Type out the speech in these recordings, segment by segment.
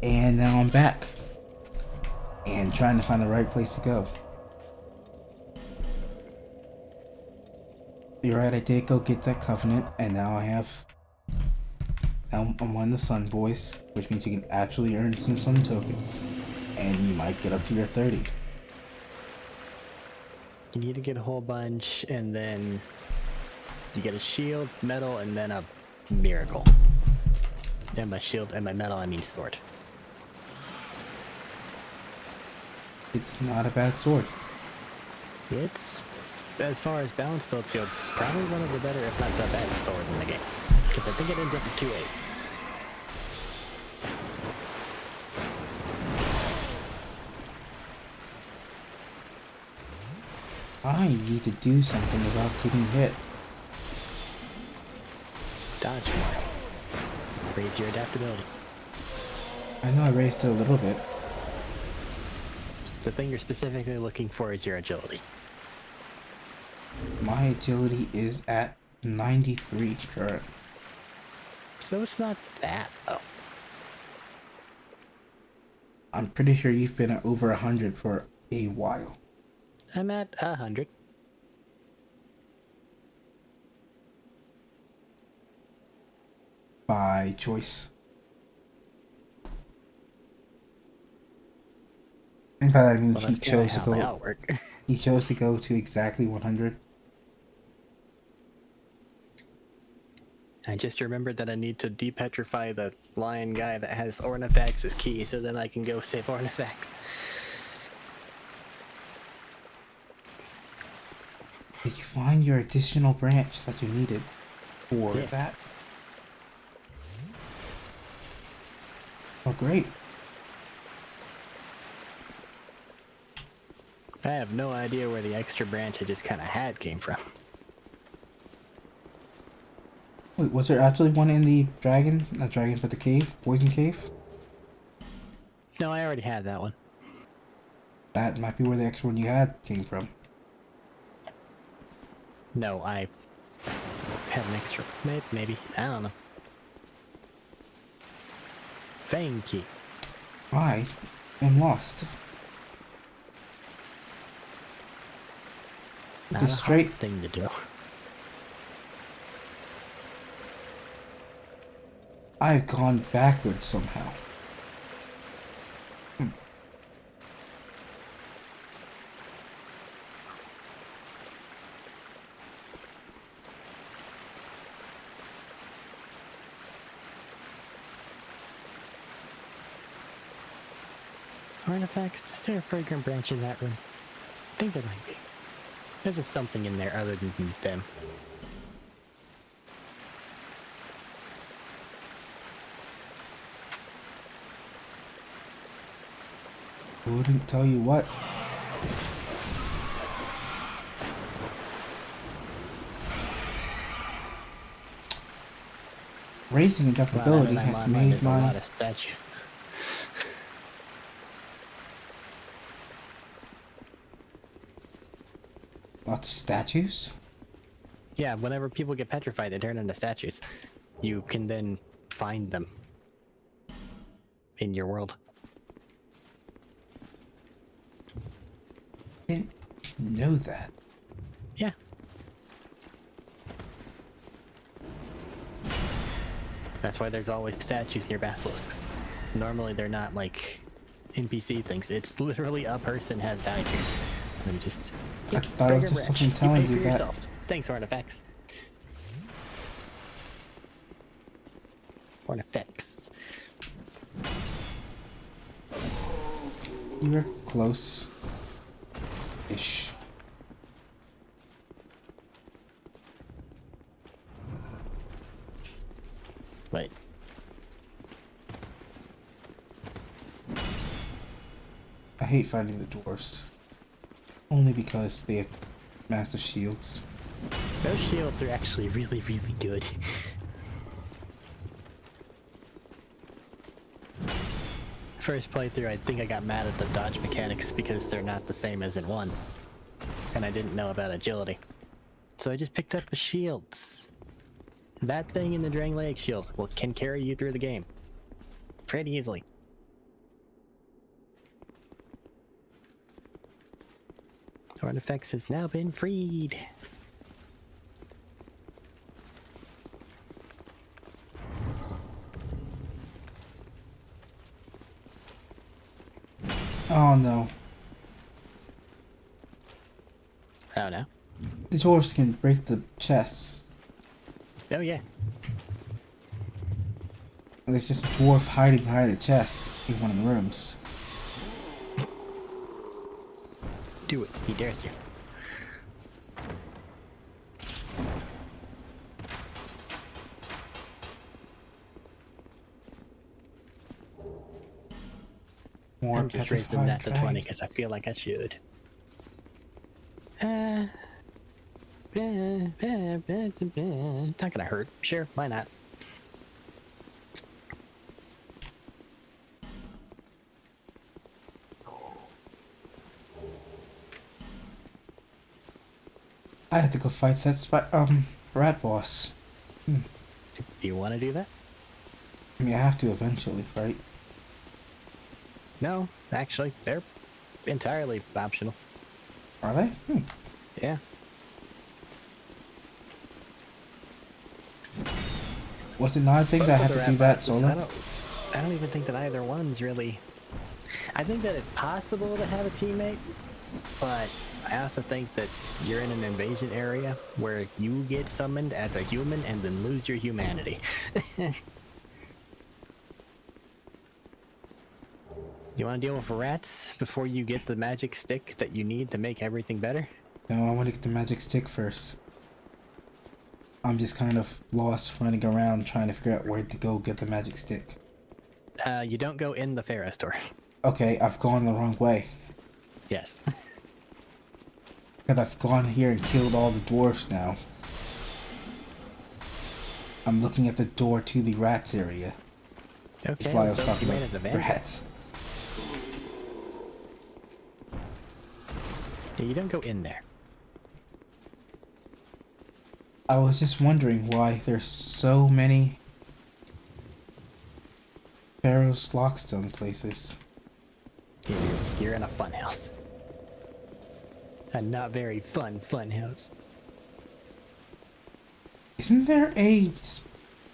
And now I'm back. And trying to find the right place to go. You're right, I did go get that covenant, and now I'm on the Sun Boys, which means you can actually earn some Sun tokens. And you might get up to your 30. You need to get a whole bunch, and then you get a shield, medal, and then a miracle. And by shield and by medal, I mean sword. It's not a bad sword. It's, as far as balance builds go, probably one of the better, if not the best sword in the game. Because I think it ends up in 2 ways. I need to do something about getting hit. Dodge more. Raise your adaptability. I know I raised it a little bit. The thing you're specifically looking for is your agility. My agility is at 93 current. So it's not that, though. I'm pretty sure you've been at over 100 for a while. I'm at 100. By choice. And by that I mean he chose to go. He chose to go to exactly 100. I just remembered that I need to depetrify the lion guy that has Ornifex as key, so then I can go save Ornifex. Did you find your additional branch that you needed for that? Oh, great. I have no idea where the extra branch I just kind of had came from. Wait, was there actually one in the dragon? Not dragon, but the cave? Poison cave? No, I already had that one. That might be where the extra one you had came from. No, I had an extra. Maybe. I don't know. Thank you. I am lost. Not It's a straight hard thing to do. I've gone backwards somehow. Artifacts, is there a fragrant branch in that room? I think there might be. There's just something in there other than them. Wouldn't tell you what. Raising adaptability has made my... a lot of statue. Lots of statues? Yeah, whenever people get petrified, they turn into statues. You can then find them in your world. I didn't know that. Yeah. That's why there's always statues near basilisks. Normally they're not like NPC things. It's literally a person has died here. And just... I thought it was just something telling you that. Yourself. Thanks, Artifacts. Artifacts. You were close. Ish. Wait. I hate fighting the dwarves. Only because they have massive shields. Those shields are actually really, really good. First playthrough, I think I got mad at the dodge mechanics because they're not the same as in 1. And I didn't know about agility. So I just picked up the shields. That thing in the Drang Lake shield can carry you through the game. Pretty easily. Artifacts has now been freed. Oh no. Oh no. The dwarves can break the chests. Oh yeah. And there's just a dwarf hiding behind a chest in one of the rooms. Do it. He dares you. More I'm just raising that to 20 dragon. because I feel like I should. Not gonna hurt. Sure, why not? I have to go fight that rat boss. Do you want to do that? I mean, I have to eventually, right? No, actually, they're entirely optional. Are they? Yeah. Was it not a thing that I had to do that solo? I don't even think that either one's really... I think that it's possible to have a teammate, but I also think that you're in an invasion area where you get summoned as a human and then lose your humanity. You want to deal with rats before you get the magic stick that you need to make everything better? No, I want to get the magic stick first. I'm just kind of lost running around trying to figure out where to go get the magic stick. You don't go in the Pharaoh store. Okay, I've gone the wrong way. Yes. Because I've gone here and killed all the dwarfs now. I'm looking at the door to the rats area. Okay, That's why I was so talking you made about it the rats. Yeah, you don't go in there. I was just wondering why there's so many Pharaoh's Lockstone places. You're in a fun house. A not very fun house. Isn't there a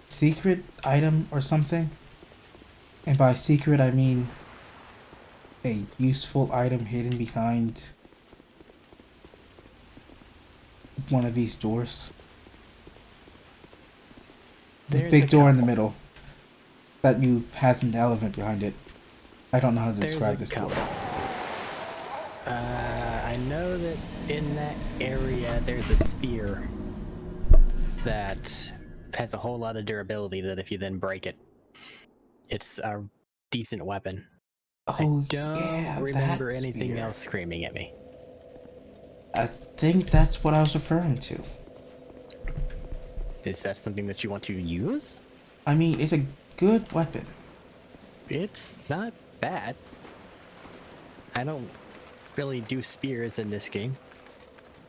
secret item or something? And by secret I mean a useful item hidden behind one of these doors. The big door in the middle that has an elephant behind it. I don't know how to describe this door. I know that in that area there's a spear that has a whole lot of durability that if you then break it, it's a decent weapon. Oh, I don't remember anything else screaming at me. I think that's what I was referring to. Is that something that you want to use? I mean, it's a good weapon. It's not bad. I don't really do spears in this game,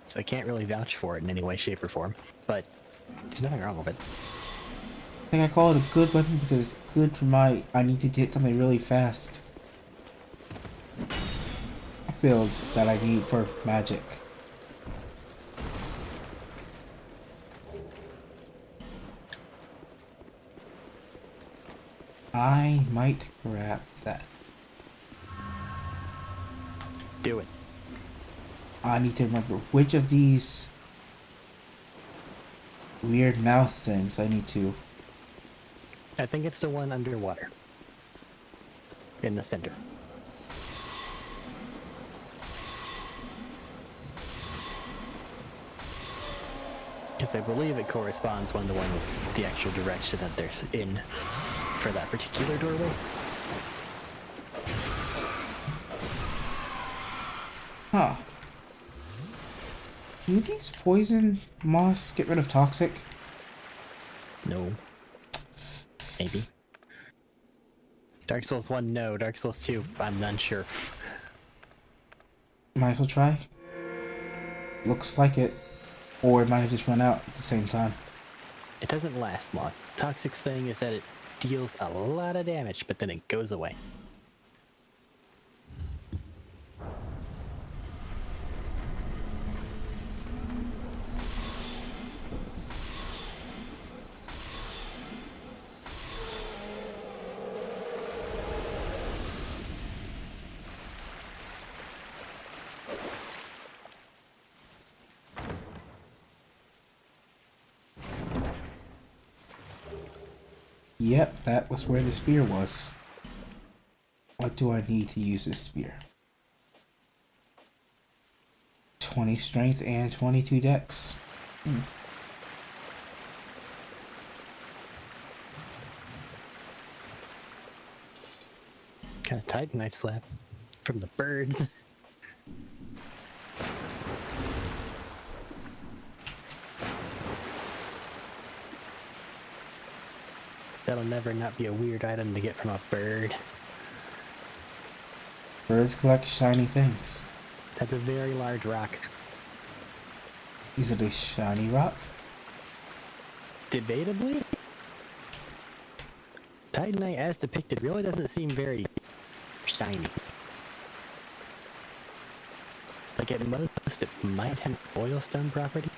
so I can't really vouch for it in any way, shape, or form, but there's nothing wrong with it. I think I call it a good weapon because it's good for I need to get something really fast. Build that I need for magic. I might grab that. Do it. I need to remember which of these weird mouth things I need to. I think it's the one underwater. In the center. Because I believe it corresponds one-to-one with the actual direction that there's in for that particular doorway. Huh. Do these poison moss get rid of toxic? No. Maybe. Dark Souls 1, no. Dark Souls 2, I'm unsure. Might as well try. Looks like it. Or it might have just run out at the same time. It doesn't last long. Toxic's thing is that it deals a lot of damage, but then it goes away. Yep, that was where the spear was. What do I need to use this spear? 20 strength and 22 dex. Kind of Titanite slab from the birds. That'll never not be a weird item to get from a bird. Birds collect shiny things. That's a very large rock. Is it a shiny rock? Debatably, Titanite as depicted really doesn't seem very shiny. Like at most, it might have oilstone properties.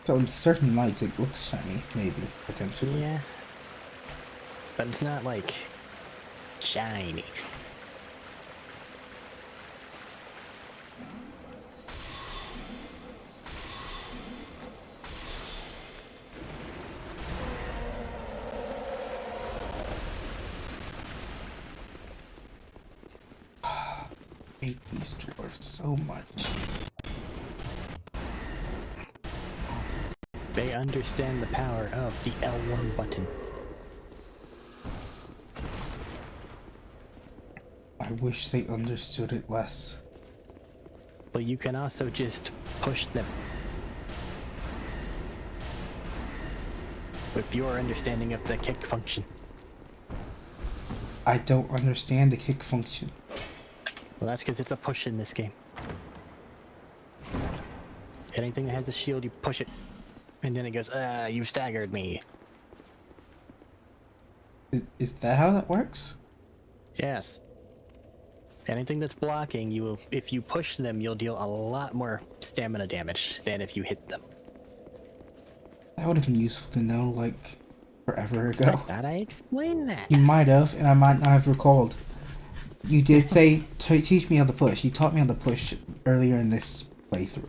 So in certain lights it looks shiny, maybe, potentially. Yeah. But it's not like shiny. I hate these drawers so much. They understand the power of the L1 button. I wish they understood it less. But you can also just push them. With your understanding of the kick function. I don't understand the kick function. Well, that's because it's a push in this game. Anything that has a shield, you push it. And then it goes, you staggered me. Is that how that works? Yes. Anything that's blocking, if you push them, you'll deal a lot more stamina damage than if you hit them. That would have been useful to know, like, forever I ago. thought I explained that. You might have, and I might not have recalled. You did say, teach me how to push. You taught me how to push earlier in this playthrough.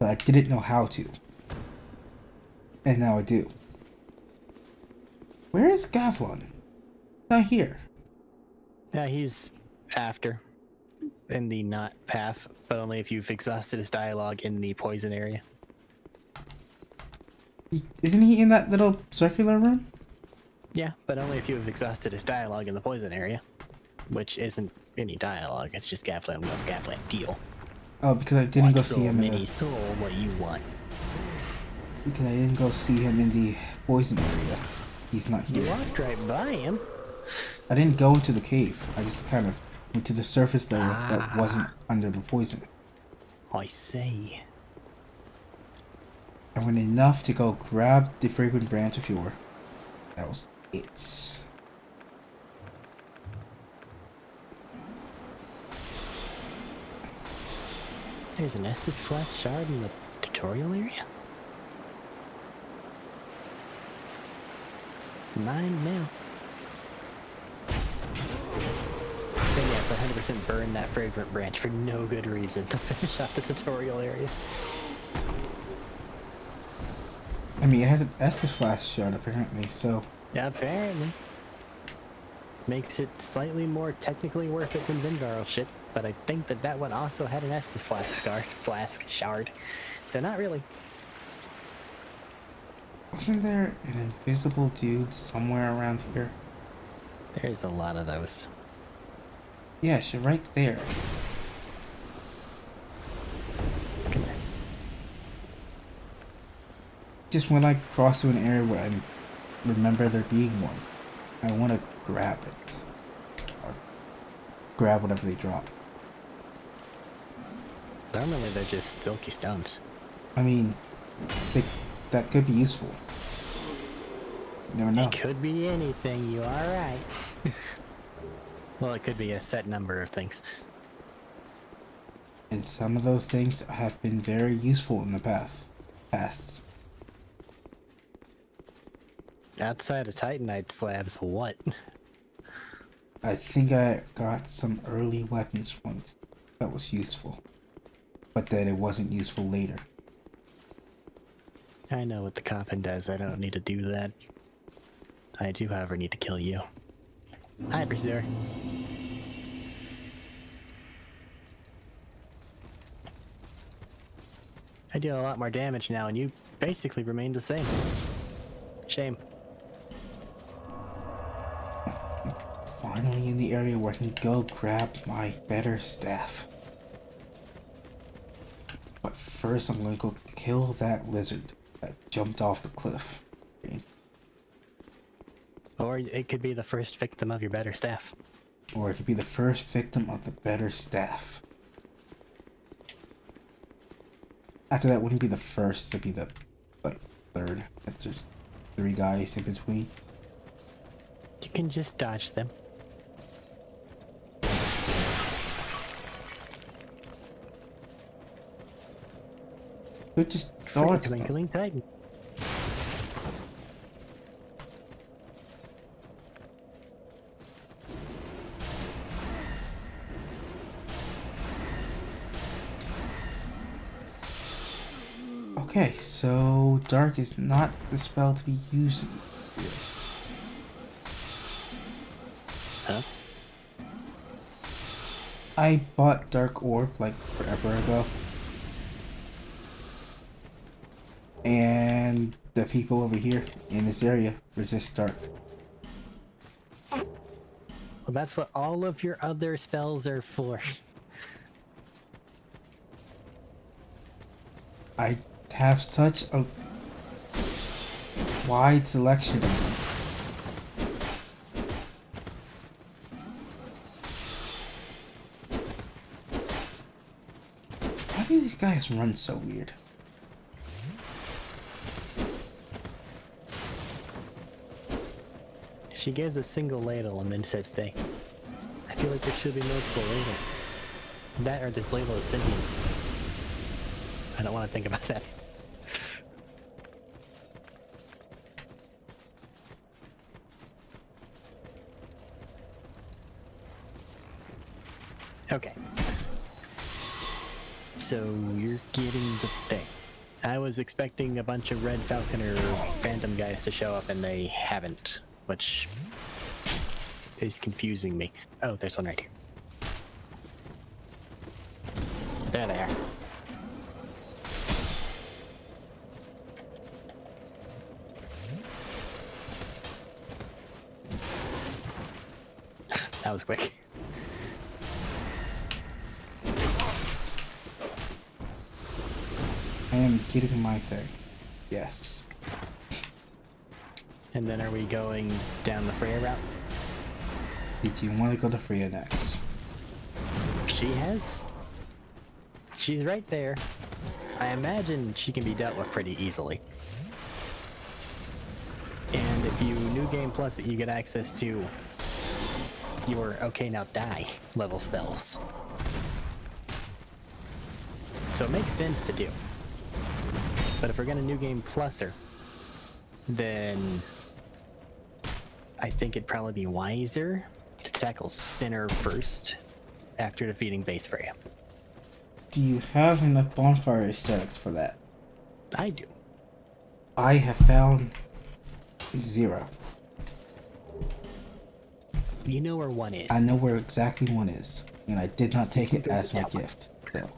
But I didn't know how to. And now I do. Where is Gavlon? Not here. Yeah, he's after. In the not path, but only if you've exhausted his dialogue in the poison area. Isn't he in that little circular room? Yeah, but only if you've exhausted his dialogue in the poison area. Which isn't any dialogue, it's just Gavlan will Gavlan deal. Oh, because I didn't go One soul, see him in many the... soul, what you want. Because I didn't go see him in the poison area. He's not You here. walked right by him. I didn't go into the cave. I just kind of went to the surface layer that wasn't under the poison. I see. I went enough to go grab the fragrant branch of yore. That was it. There's an Estus Flash shard in the tutorial area? Mine now. Then yes, 100% burn that fragrant branch for no good reason to finish off the tutorial area. I mean, it has an Estus Flash shard apparently, so... Yeah, apparently. Makes it slightly more technically worth it than Vindaro shit, but I think that one also had an Estus Flask shard. So not really. Wasn't there an invisible dude somewhere around here? There's a lot of those. Yes, you're right there. Come here. Just when I cross through an area where I remember there being one, I want to grab it. Or grab whatever they drop. Normally they're just silky stones. I mean, that could be useful. You never know. It could be anything, you are right. Well, it could be a set number of things. And some of those things have been very useful in the past. Outside of Titanite slabs, what? I think I got some early weapons once that was useful. But then it wasn't useful later. I know what the coffin does. I don't need to do that. I do, however, need to kill you. Hi, Pursuer. I deal a lot more damage now, and you basically remain the same. Shame. Finally in the area where I can go grab my better staff. But first I'm going to go kill that lizard that jumped off the cliff. Or it could be the first victim of your better staff. Or it could be the first victim of the better staff. After that wouldn't be the first, it'd be the third. If there's 3 guys in between. You can just dodge them. But just Free dodge them. Twinkling Titan. Okay, so dark is not the spell to be using here. Huh? I bought Dark Orb like forever ago. And the people over here in this area resist dark. Well, that's what all of your other spells are for. I have such a wide selection of them. Why do these guys run so weird? She gives a single ladle and then says stay. I feel like there should be multiple ladles. That or this ladle is sentient. I don't want to think about that. Okay. So you're getting the thing. I was expecting a bunch of Red Falconer Phantom guys to show up and they haven't, which is confusing me. Oh, there's one right here. There they are. That was quick. I am getting my thing. Yes. And then are we going down the Freya route? Did you want to go to Freya next? She has. She's right there. I imagine she can be dealt with pretty easily. And if you New Game Plus it, you get access to your okay now die level spells. So it makes sense to do. But if we're gonna New Game Plus her, then I think it'd probably be wiser to tackle Sinner first after defeating base Freya. Do you have enough bonfire aesthetics for that? I do. I have found 0. You know where one is. I know where exactly one is, and I did not take it as my gift. So.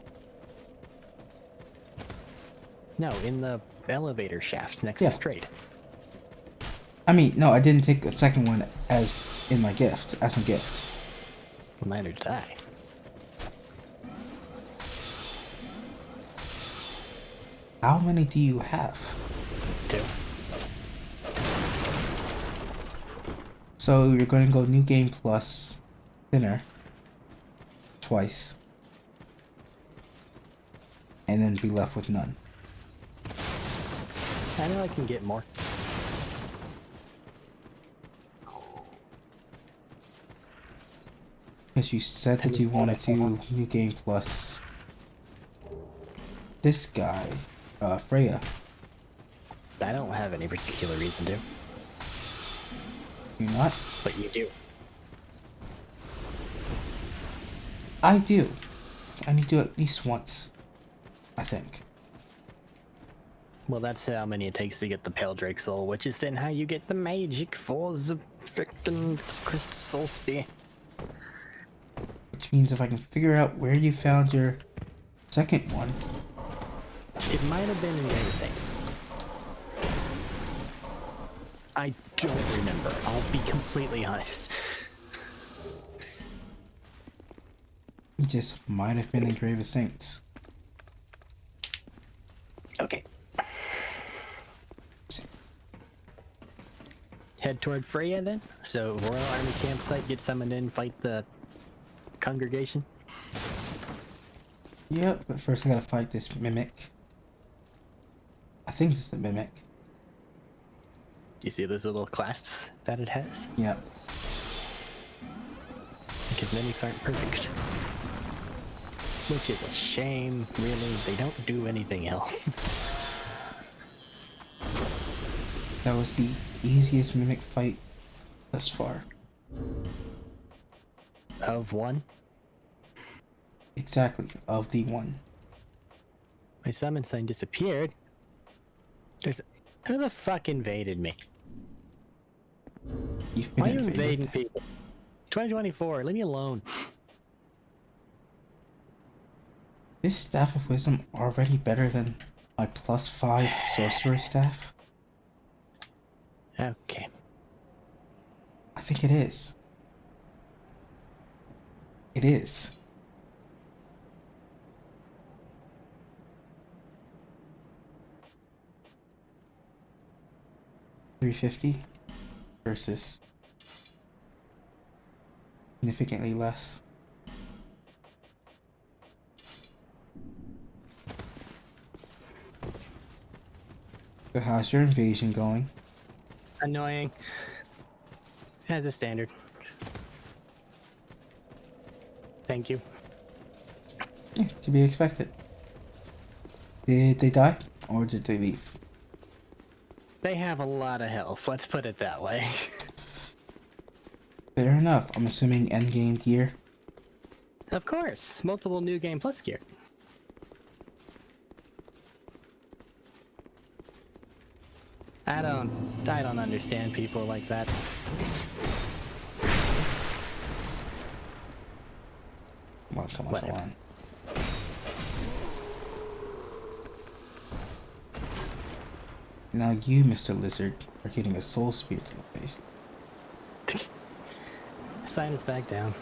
No, in the elevator shafts next Yeah. to Straight. I mean, no, I didn't take the second one as in my gift, as my gift. Well, neither did I. How many do you have? 2. So you're going to go New Game Plus Sinner twice, and then be left with none. I know I can get more. Because you said that you wanted to New Game Plus this guy, Freya. I don't have any particular reason to, You not? but you do. I do. I need to do it at least once, I think. Well, that's how many it takes to get the Pale Drake Soul, which is then how you get the magic for the frickin' Crystal Soul Spear. Which means if I can figure out where you found your second one. It might have been in Grave of Saints. I don't remember. I'll be completely honest. It just might have been in Grave of Saints. Okay. Head toward Freya then. So Royal Army campsite, get summoned in, fight the congregation. Yep, but first I gotta fight this mimic. I think it's the mimic. You see those little clasps that it has? Yep. Because mimics aren't perfect. Which is a shame, really. They don't do anything else. That was the easiest mimic fight thus far. Of one? Exactly, of the one. My summon sign disappeared. Who the fuck invaded me? You've been Why are you invaded. invading people? 2024, leave me alone. Is Staff of Wisdom already better than my +5 Sorcerer Staff? Okay. I think it is. It is. $350 versus significantly less. So how's your invasion going? Annoying. As a standard. Thank you. Yeah, to be expected. Did they die or did they leave? They have a lot of health, let's put it that way. Fair enough. I'm assuming endgame gear. Of course, multiple new game plus gear. I don't understand people like that. Come on, come on, Whatever. come on. Now you, Mr. Lizard, are getting a soul spear to the face. Sign us back down.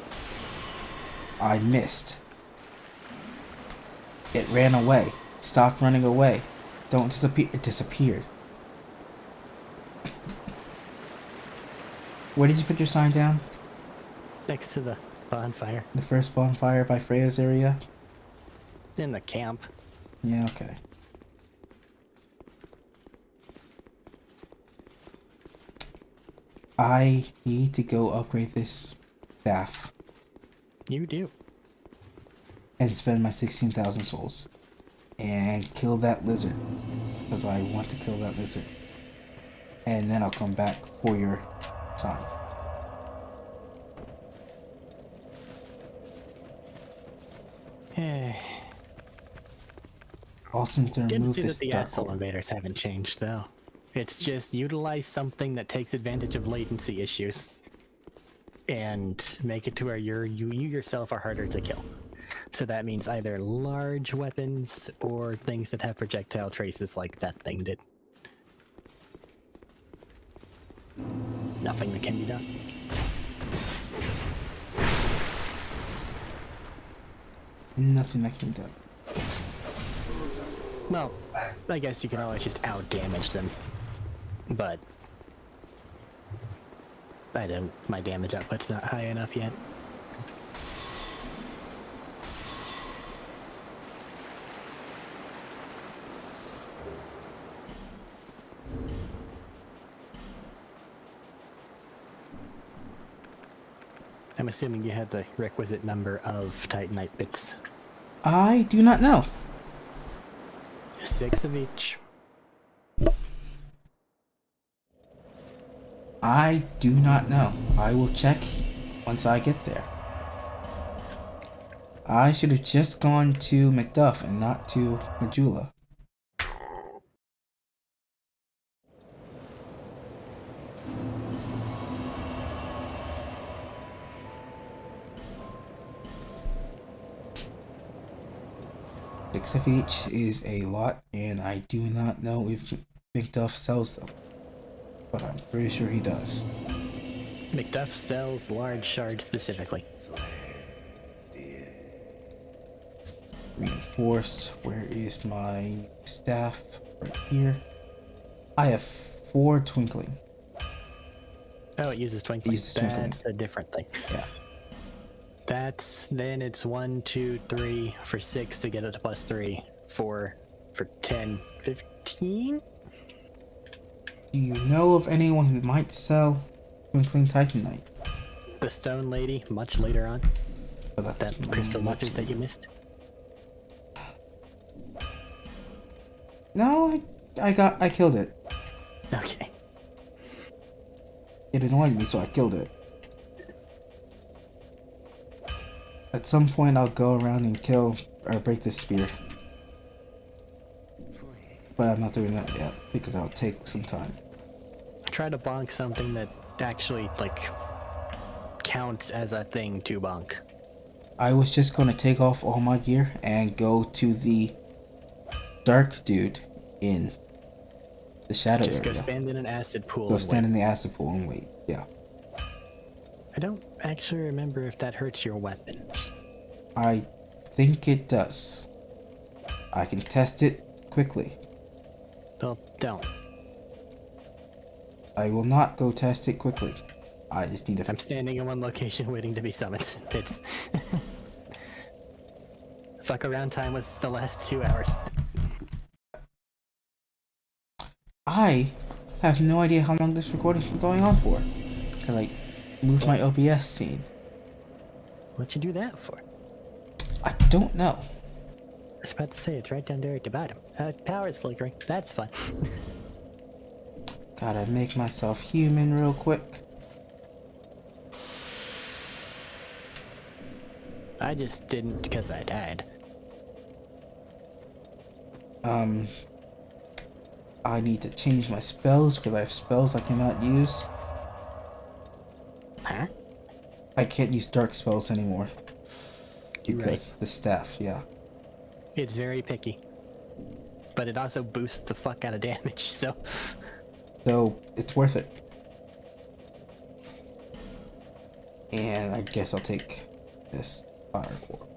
I missed. It ran away. Stop running away. Don't disappear. It disappeared. Where did you put your sign down? Next to the bonfire. The first bonfire by Freya's area? In the camp. Yeah, okay. I need to go upgrade this staff You do. and spend my 16,000 souls and kill that lizard because I want to kill that lizard, and then I'll come back for your sign. Also need to Didn't remove see this that the dark asshole orb. invaders haven't changed though. It's just utilize something that takes advantage of latency issues and make it to where you yourself are harder to kill. So that means either large weapons or things that have projectile traces like that thing did. Nothing that can be done. Nothing that can do. Well, I guess you can always just out-damage them. But my damage output's not high enough yet. I'm assuming you had the requisite number of Titanite bits. I do not know. 6 of each. I do not know. I will check once I get there. I should have just gone to Macduff and not to Majula. 6 of each is a lot, and I do not know if McDuff sells them. But I'm pretty sure he does. McDuff sells large shards specifically. Reinforced. Where is my staff? Right here. I have 4 twinkling. Oh, it uses twinkling. It uses twinkling. That's a different thing. Yeah. Then it's 1, 2, 3 for 6 to get it to +3. 4 for 10, 15. Do you know of anyone who might sell twinkling titanite? The stone lady, much later on. Oh, that's That crystal much lizard that you missed. No, I killed it. Okay. It annoyed me, so I killed it. At some point, I'll go around and kill or break this spear. But I'm not doing that yet because that'll take some time. Try to bonk something that actually, like, counts as a thing to bonk. I was just going to take off all my gear and go to the dark dude in the shadow area. Just go stand in an acid pool. Go and stand wait. in the acid pool and wait. Yeah. I don't actually remember if that hurts your weapons. I think it does. I can test it quickly. Well, don't. I will not go test it quickly. I just need to... I'm standing in one location waiting to be summoned. It's... Fuck around time was the last 2 hours. I have no idea how long this recording's been going on for. Cause I moved my OBS scene. What'd you do that for? I don't know. I was about to say, it's right down there at the bottom. Power's flickering. That's fun. Gotta make myself human real quick. I just didn't because I died. I need to change my spells because I have spells I cannot use. Huh? I can't use dark spells anymore. You're Because the staff, yeah. It's very picky. But it also boosts the fuck out of damage, so... So, it's worth it. And I guess I'll take this fire core.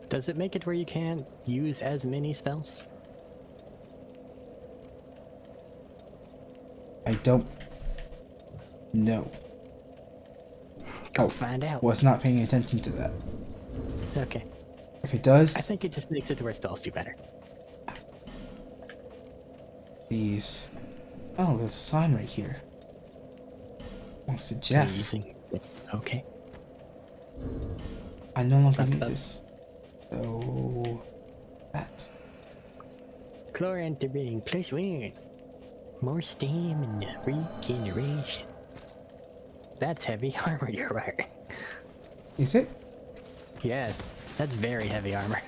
Does it make it where you can't use as many spells? I don't know. Go find out. Was not paying attention to that. Okay. If it does, I think it just makes it to where spells do better. these... Oh, there's a sign right here. Wants to Jeff. Using... Okay. I no longer need this. So... that. Chlor entering +1. More stamina, regeneration. That's heavy armor you're wearing. Is it? Yes, that's very heavy armor.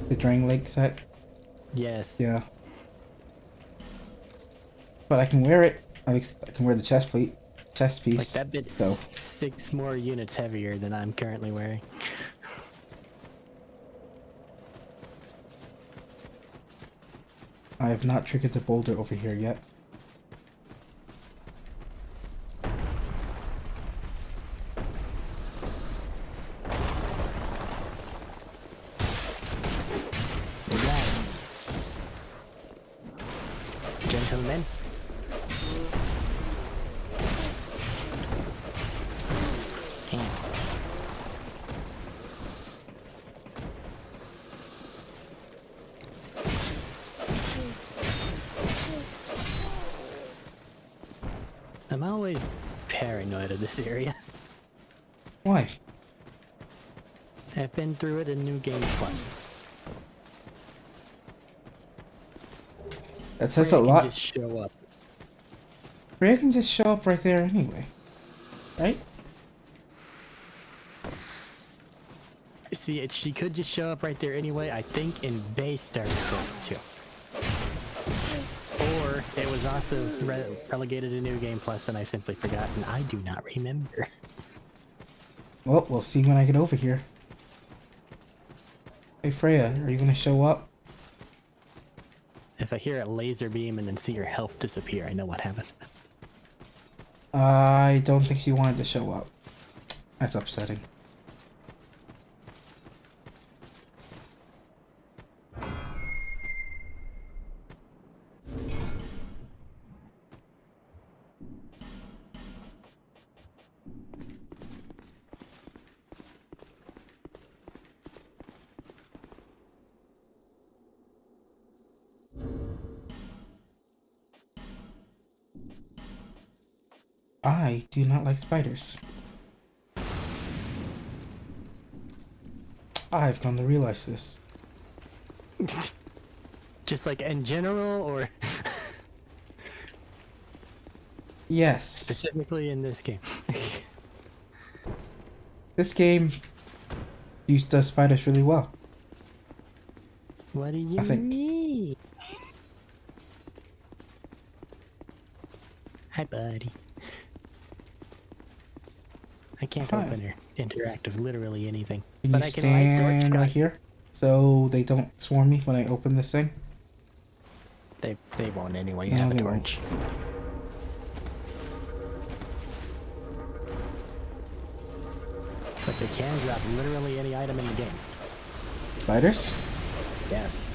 The Drain Lake set? Yes. Yeah. But I can wear it. I can wear the chest piece. Like that bit's So 6 more units heavier than I'm currently wearing. I have not triggered the boulder over here yet. Gentlemen. Damn. I'm always paranoid of this area. Why? I've been through it in New Game Plus. That says Freya a can lot. just show up. Freya can just show up right there anyway. Right? See, she could just show up right there anyway, I think in base Dark Souls 2. Or it was also relegated to New Game Plus and I've simply forgotten. I do not remember. Well, we'll see when I get over here. Hey Freya, are you gonna show up? If I hear a laser beam and then see your health disappear, I know what happened. I don't think she wanted to show up. That's upsetting. I do not like spiders. I've come to realize this. Just like in general, or Yes. specifically in this game? This game does spiders really well. What do you I think. mean? Hi, buddy. I can't Hi. open or interact with literally anything. Can But you I can light stand torch right guys. here so they don't swarm me when I open this thing? They won't anyway. You No, have a they won't. torch. But they can drop literally any item in the game. Spiders? Yes.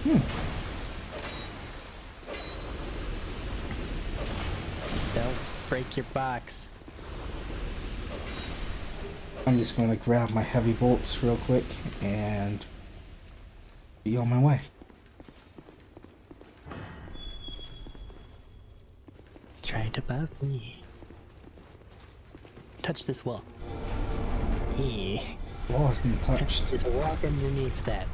Don't break your box. I'm just going to grab my heavy bolts real quick and be on my way. Try to bug me. Touch this wall. Yeah. Wall has been touched. Just walk underneath that.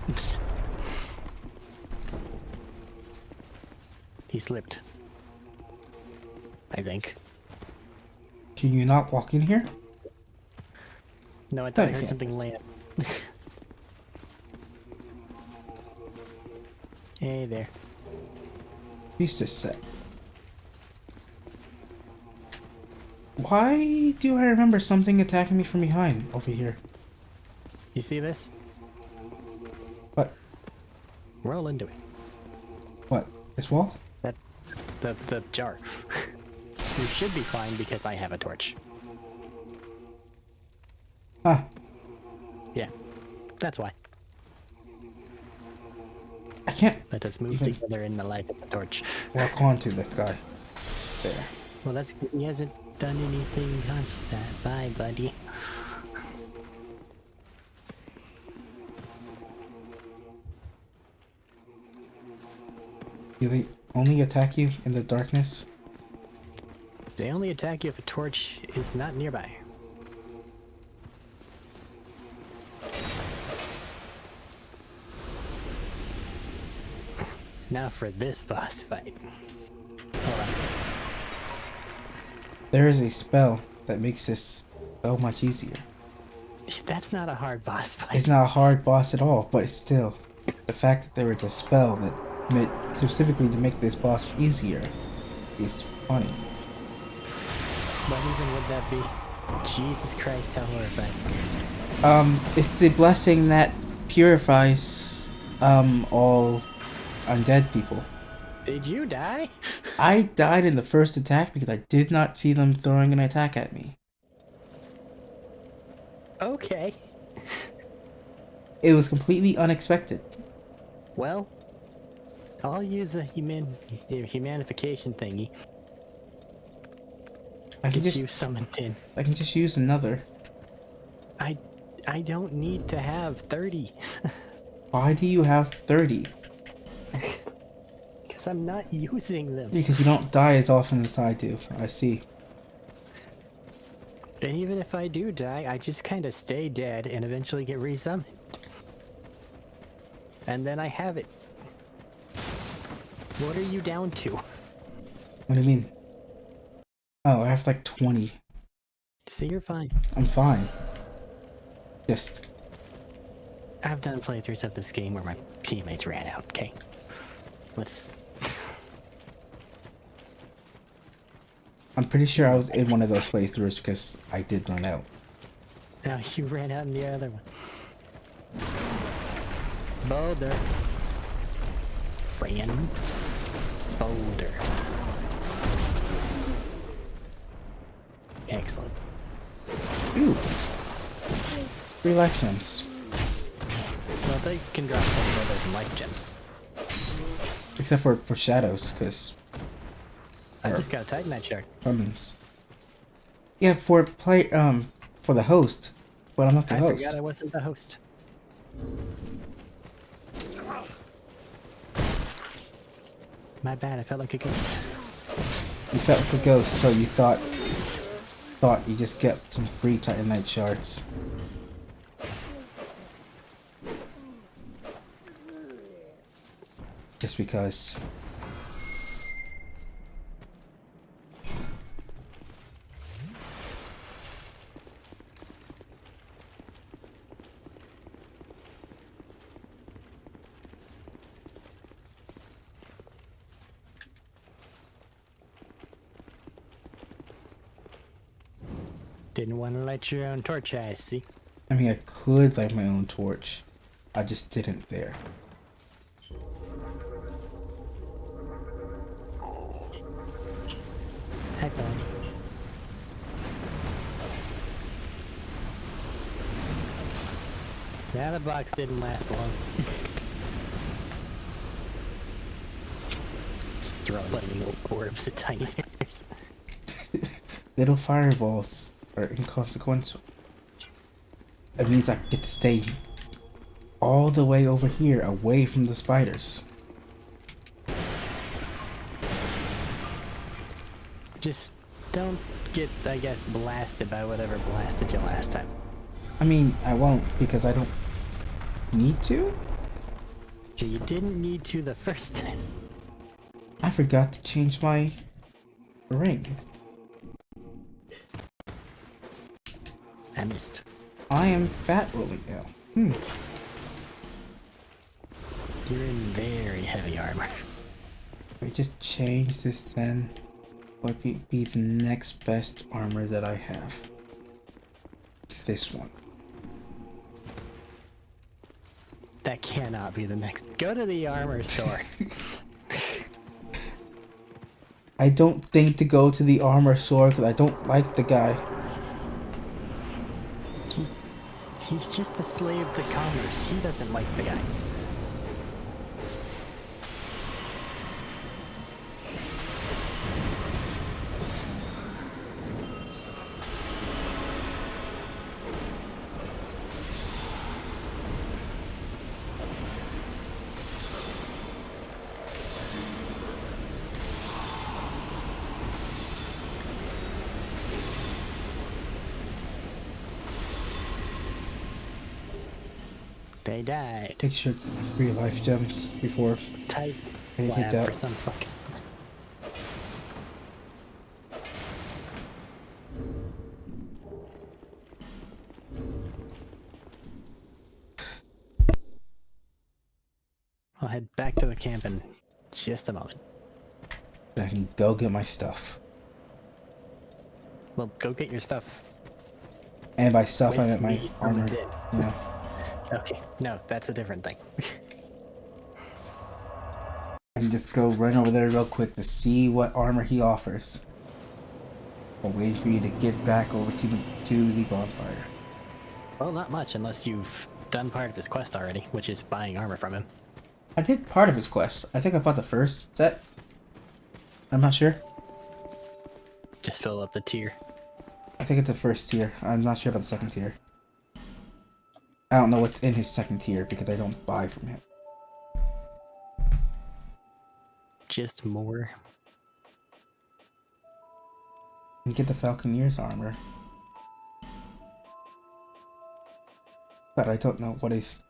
He slipped. I think. Can you not walk in here? No, I thought I heard Okay. something land. Hey there. Piece this set. Why do I remember something attacking me from behind over here? You see this? What? Roll into it. What? This wall? That the jar. You should be fine because I have a torch. Huh. Yeah. That's why. I can't Let us move Even- together in the light of the torch. walk onto this guy. There. Well, that's he hasn't done anything past that. Bye, buddy. Do they only attack you in the darkness? They only attack you if a torch is not nearby. Now for this boss fight. Hold on. There is a spell that makes this so much easier. That's not a hard boss fight. It's not a hard boss at all, but it's still the fact that there is a spell that meant specifically to make this boss easier is funny. What even would that be? Jesus Christ, how horrifying. It's the blessing that purifies all undead people. Did you die? I died in the first attack because I did not see them throwing an attack at me. Okay. It was completely unexpected. Well, I'll use a humanification thingy. I can Get just you summoned in. I can just use another. I don't need to have 30. Why do you have 30? Because I'm not using them. Because you don't die as often as I do. I see. And even if I do die, I just kind of stay dead and eventually get resummoned. And then I have it. What are you down to? What do you mean? Oh, I have like 20. See, you're fine. I'm fine. Just I've done playthroughs of this game where my teammates ran out, okay? Let's... I'm pretty sure I was in one of those playthroughs because I did run out. Now you ran out in the other one. Boulder. Friends. Boulder. Excellent. Ooh. 3 life gems. Well, they can drop things other than life gems. Except for shadows, because... I just got a Titanite shard. Summons. Yeah, for the host. But I'm not the I host. forgot I wasn't the host. My bad, I felt like a ghost. You felt like a ghost, so you thought you just get some free Titanite shards. Just because. Didn't want to light your own torch, I see. I mean, I could light my own torch. I just didn't there. Hi, buddy. Yeah, the box didn't last long. Just throwing little orbs at tiny stars. Little fireballs are inconsequential. It means I get to stay all the way over here, away from the spiders. Just don't get, I guess, blasted by whatever blasted you last time. I mean, I won't, because I don't need to? So you didn't need to the first time. I forgot to change my ring. I missed. I am fat rolling now. You're in very heavy armor. I just change this then. What would be the next best armor that I have? This one. That cannot be the next. Go to the armor store. I don't think to go to the armor store because I don't like the guy. He's just a slave to commerce. He doesn't like the guy. They died. Take sure 3 life gems before Type I hit lab that. for some fucking. I'll head back to the camp in just a moment. I can go get my stuff. Well, go get your stuff. And by stuff I With meant my me from armor. within. Yeah. Okay, no, that's a different thing. I can just go run over there real quick to see what armor he offers. I'm waiting for you to get back over to the bonfire. Well, not much unless you've done part of his quest already, which is buying armor from him. I did part of his quest. I think I bought the first set. I'm not sure. Just fill up the tier. I think it's the first tier. I'm not sure about the second tier. I don't know what's in his second tier because I don't buy from him. Just more. You get the Falconeer's armor. But I don't know what is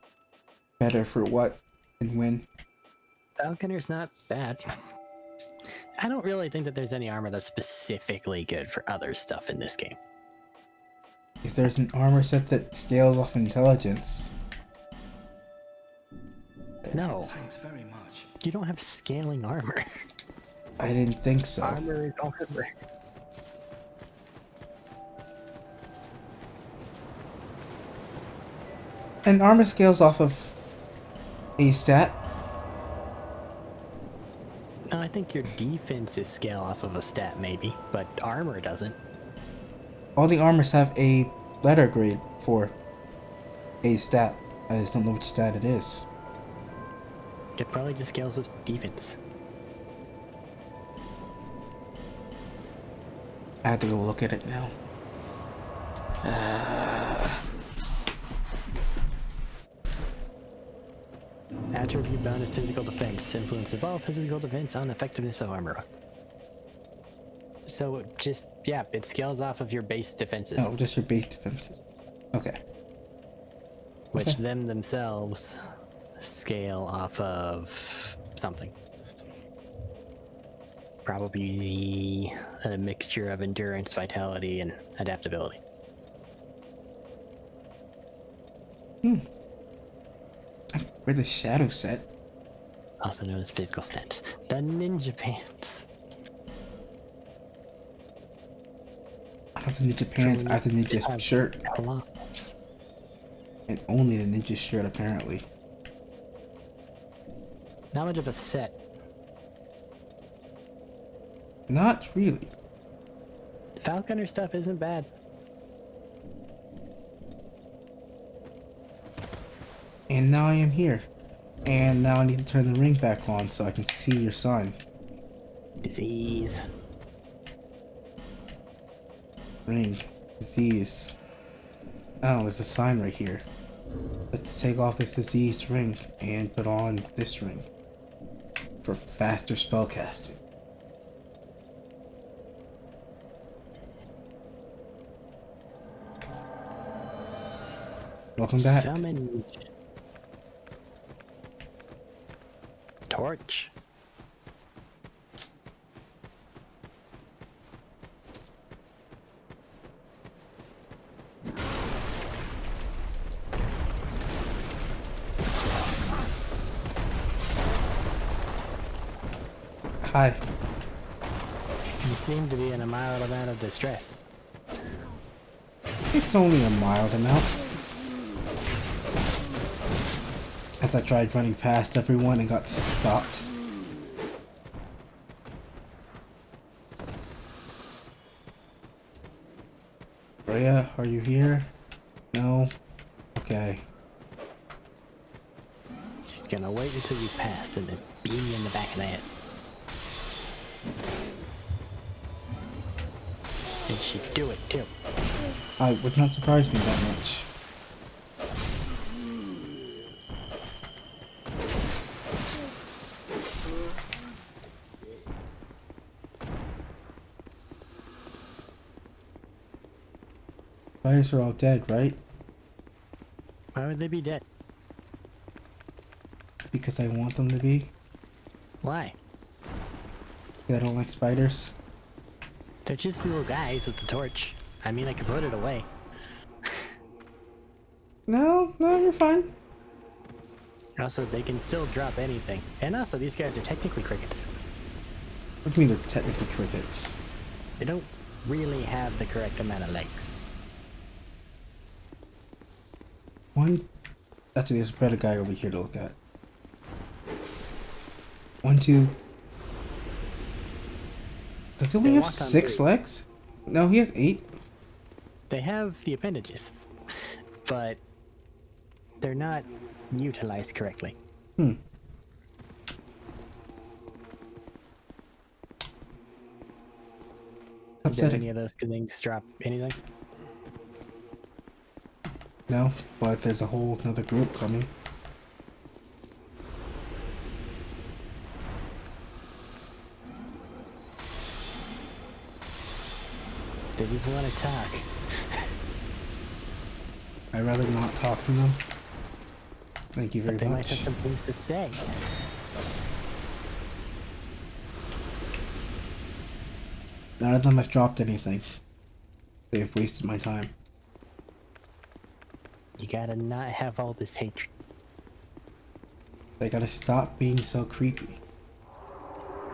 better for what and when. Falconer's not bad. I don't really think that there's any armor that's specifically good for other stuff in this game. If there's an armor set that scales off intelligence. No. Thanks very much. You don't have scaling armor. I didn't think so. Armor is armor. And armor scales off of a stat. No, think your defenses scale off of a stat, maybe, but armor doesn't. All the armors have a letter grade for a stat. I just don't know which stat it is. It probably just scales with defense. I have to go look at it now. Attribute bonus physical defense. Influence of all physical defense on effectiveness of armor. So just, yeah, it scales off of your base defenses. Oh, just your base defenses. Okay. Which Okay. them themselves scale off of something. Probably a mixture of endurance, vitality, and adaptability. Where the shadow set? Also known as physical stats. The ninja pants. I have the ninja pants, I have the ninja shirt. Claws. And only the ninja shirt, apparently. Not much of a set. Not really. Falconer stuff isn't bad. And now I am here. And now I need to turn the ring back on so I can see your sign. Disease. Ring. Disease. Oh, there's a sign right here. Let's take off this diseased ring and put on this ring. For faster spellcasting. Welcome back. Summon. Torch. Hi. You seem to be in a mild amount of distress. It's only a mild amount. As I tried running past everyone and got stopped. Rhea, are you here? No? Okay. Just gonna wait until you passed and then beam you in the back of the head. And she do it too. I would not surprise me that much. Spiders are all dead, right? Why would they be dead? Because I want them to be. Why? Because I don't like spiders. They're just little guys with the torch. I mean, I could put it away. No, you're fine. Also, they can still drop anything. And also, these guys are technically crickets. What do you mean they're technically crickets? They don't really have the correct amount of legs. One. Actually, there's a better guy over here to look at. 1, 2. Does he only They have walk on 6 three. legs? No, he has 8. They have the appendages, but they're not utilized correctly. Hmm. Did Upsetting. any of those things drop anything? No, but there's a whole another group coming. They just want to talk. I'd rather not talk to them. Thank you very They might have much. some things to say. None of them have dropped anything. They've wasted my time. You gotta not have all this hatred. They gotta stop being so creepy.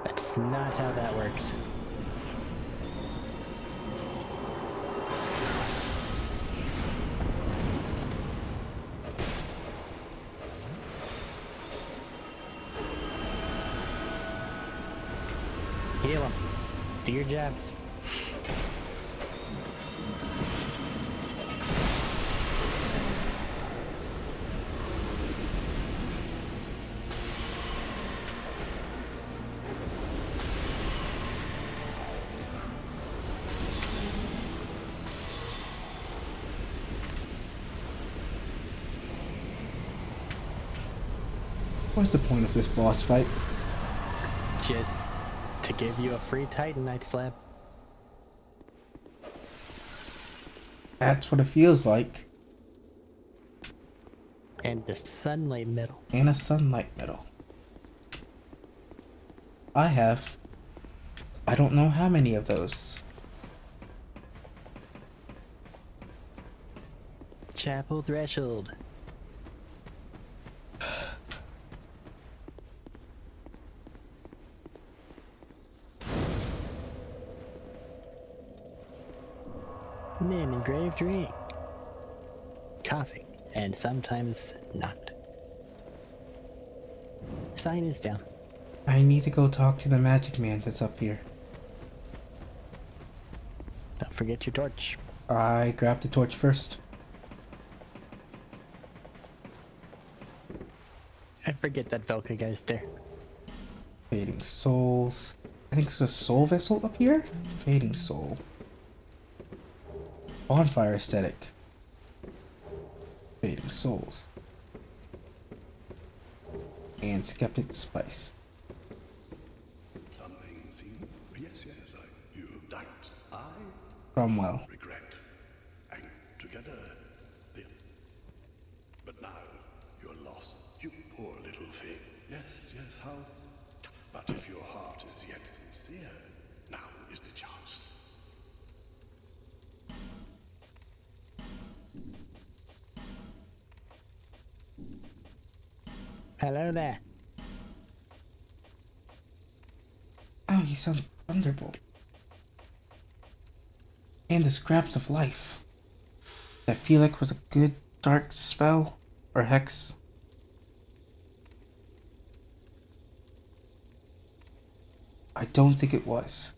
That's not how that works. Do your jobs. What's the point of this boss fight? Just to give you a free Titanite slab. That's what it feels like. And the sunlight medal. And a sunlight medal. I don't know how many of those. Chapel threshold. Name engraved ring. Coughing, and sometimes not. Sign is down. I need to go talk to the magic man that's up here. Don't forget your torch. I grabbed the torch first. I forget that Velka guy's there. Fading souls. I think there's a soul vessel up here? Fading soul. Bonfire aesthetic. Fading souls. And skeptic spice. Something seen? Yes, you doubt. I Cromwell. regret. And together, but now you're lost. You poor little thing. Yes, how? But if your heart is yet sincere, now is the chance. Hello there. Oh, you sound thunderbolt. And the scraps of life. I feel like was a good dark spell or hex. I don't think it was.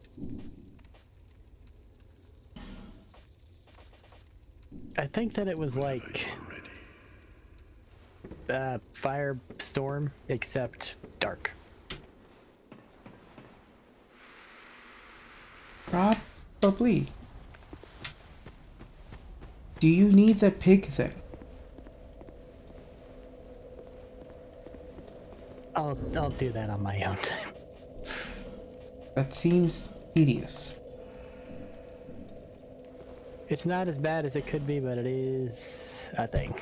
I think that it was like Firestorm, except dark. Probably. Do you need the pig thing? I'll do that on my own time. That seems tedious. It's not as bad as it could be, but it is a thing.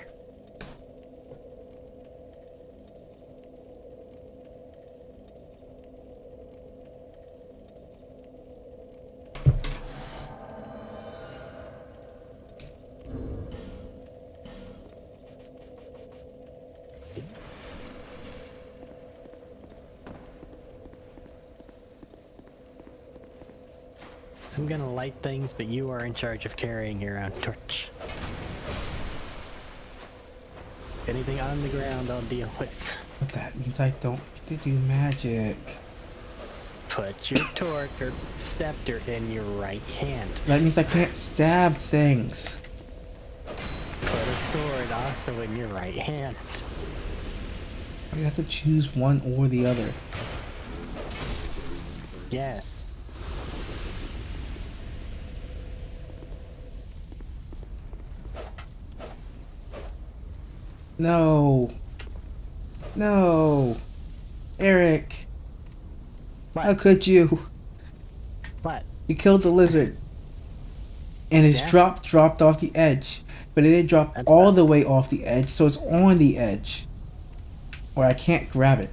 I'm gonna light things, but you are in charge of carrying your own torch. Anything on the ground, I'll deal with. But that means I don't get to do magic. Put your torch or scepter in your right hand. That means I can't stab things. Put a sword also in your right hand. I have to choose one or the other. Yes. No. No. Eric. What? How could you? What? You killed the lizard. And its Yeah? dropped off the edge. But it didn't drop That's all bad. the way off the edge, so it's on the edge. Where I can't grab it.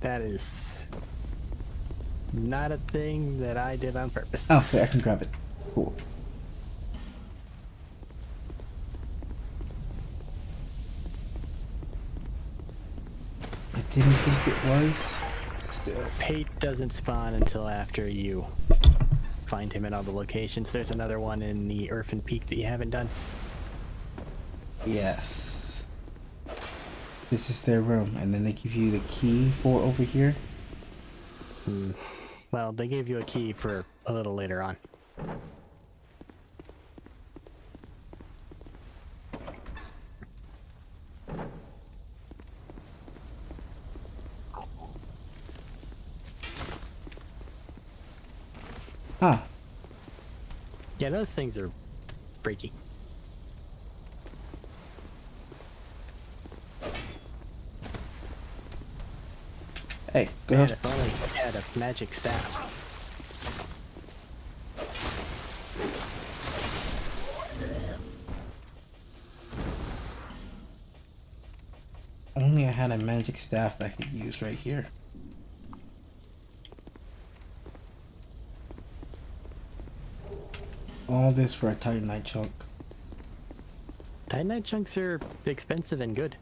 That is not a thing that I did on purpose. Oh, okay, I can grab it. Cool. I didn't think it was. Still. Pate doesn't spawn until after you find him in all the locations. There's another one in the Earthen Peak that you haven't done. Yes. This is their room, and then they give you the key for over here. Well, they gave you a key for a little later on. Huh. Yeah, those things are freaky. Hey, go Man, ahead. if only I had a magic staff. Only I had a magic staff that I could use right here. All this for a Titanite chunk. Titanite chunks are expensive and good.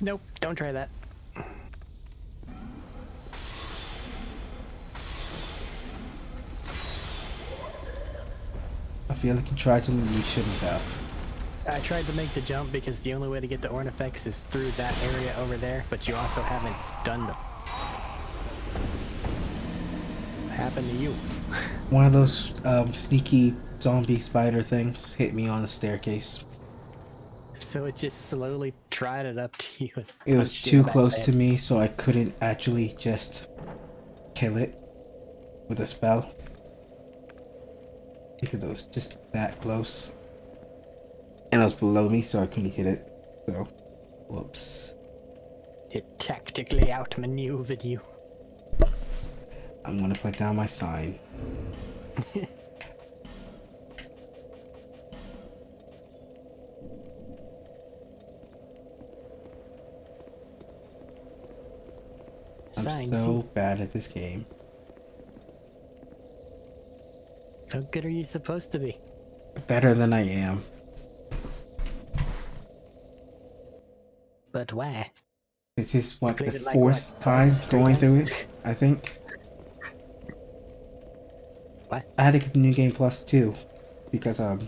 Nope, don't try that. I feel like you tried something you shouldn't have. I tried to make the jump because the only way to get the Ornifex is through that area over there, but you also haven't done them. What happened to you? One of those sneaky zombie spider things hit me on the staircase. So it just slowly trotted up to you. And It was punched you in too the back close of to the me, so I couldn't actually just kill it with a spell. Look at those, just that close. And it was below me, so I couldn't hit it. So, whoops. head. It tactically outmaneuvered you. I'm gonna put down my sign. I'm Sign so C. bad at this game. How good are you supposed to be? Better than I am. But why? This is what, the played it like fourth what, time twice, three going times? through it, I think. What? I had to get the New Game Plus too, because all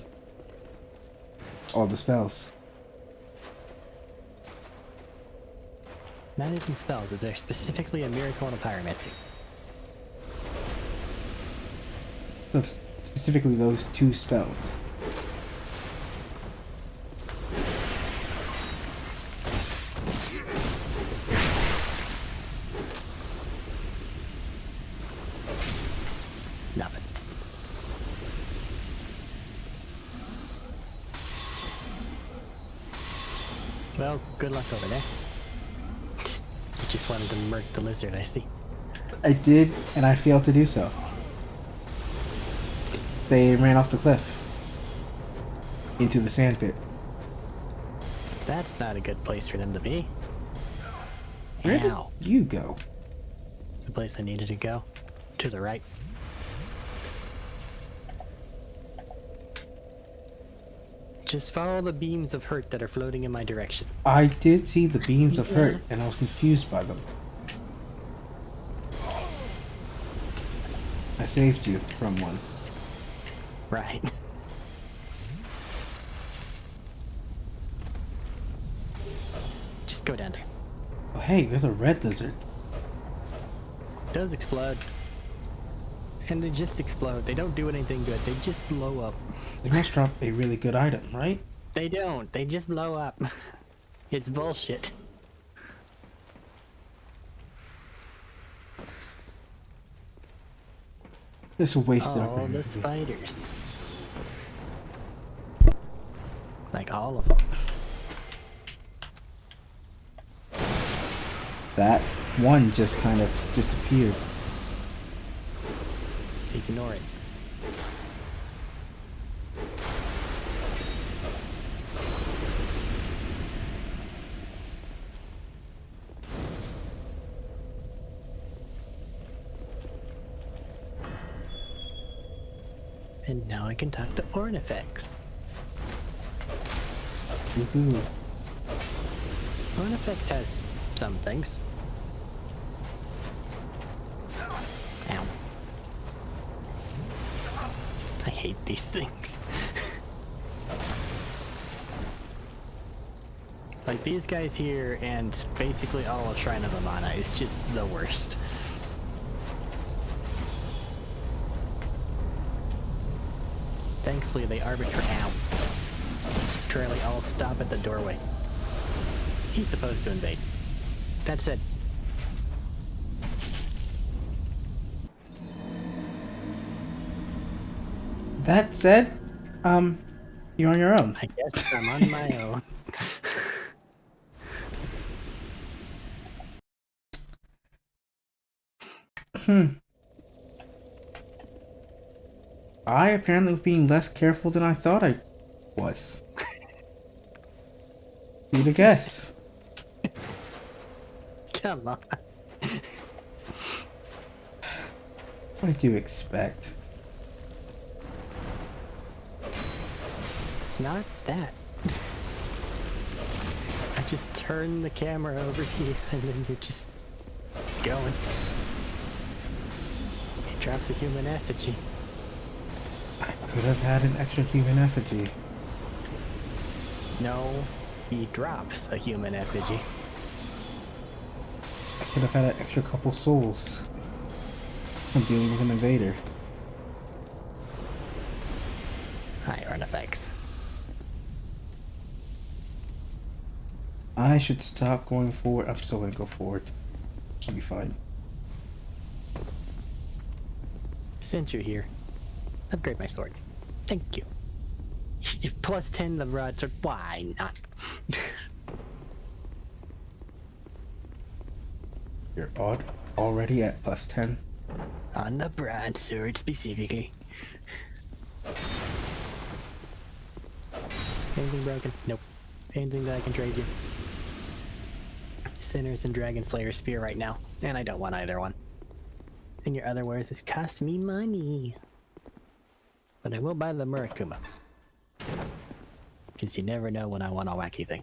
the spells. Not even spells, they're specifically a miracle and a pyromancy. So specifically those two spells. Nothing. Well, good luck over there. You just wanted to murk the lizard, I see. I did, and I failed to do so. They ran off the cliff into the sand pit. That's not a good place for them to be. Where did Ow. you go? The place I needed to go. To the right. Just follow the beams of hurt that are floating in my direction. I did see the beams of hurt, and I was confused by them. I saved you from one. Right. Just go down there. Oh, hey, there's a red lizard. It does explode. And they just explode. They don't do anything good. They just blow up. They must drop a really good item, right? They don't. They just blow up. It's bullshit. This will waste it All up. the spiders. Like all of them. That one just kind of disappeared. Ignore it. And now I can talk to Ornifex. Woohoo. Ornifex has some things. Ow. I hate hate these things. Like these guys here and basically all of Shrine of Amana is just the worst. Thankfully they arbitrarily all stop at the doorway. He's supposed to invade. That's it. That said, you're on your own. I guess I'm on my own. I apparently was being less careful than I thought I was. Who'd have guessed? Come on. What did you expect? Not that. I just turn the camera over here and then you're just going. He drops a human effigy. I could have had an extra human effigy. No, he drops a human effigy. I could have had an extra couple souls. I'm dealing with an invader. Hi, artifacts. I should stop going forward. I'm still gonna go forward. I'll be fine. Since you're here, upgrade my sword. Thank you. Plus 10 the broadsword. Why not? You're already at plus 10. On the broadsword specifically. Anything broken? Nope. Anything that I can trade you? Sinners and Dragon Slayer Spear right now, and I don't want either one. And your other wares has cost me money. But I will buy the Murakuma. Because you never know when I want a wacky thing.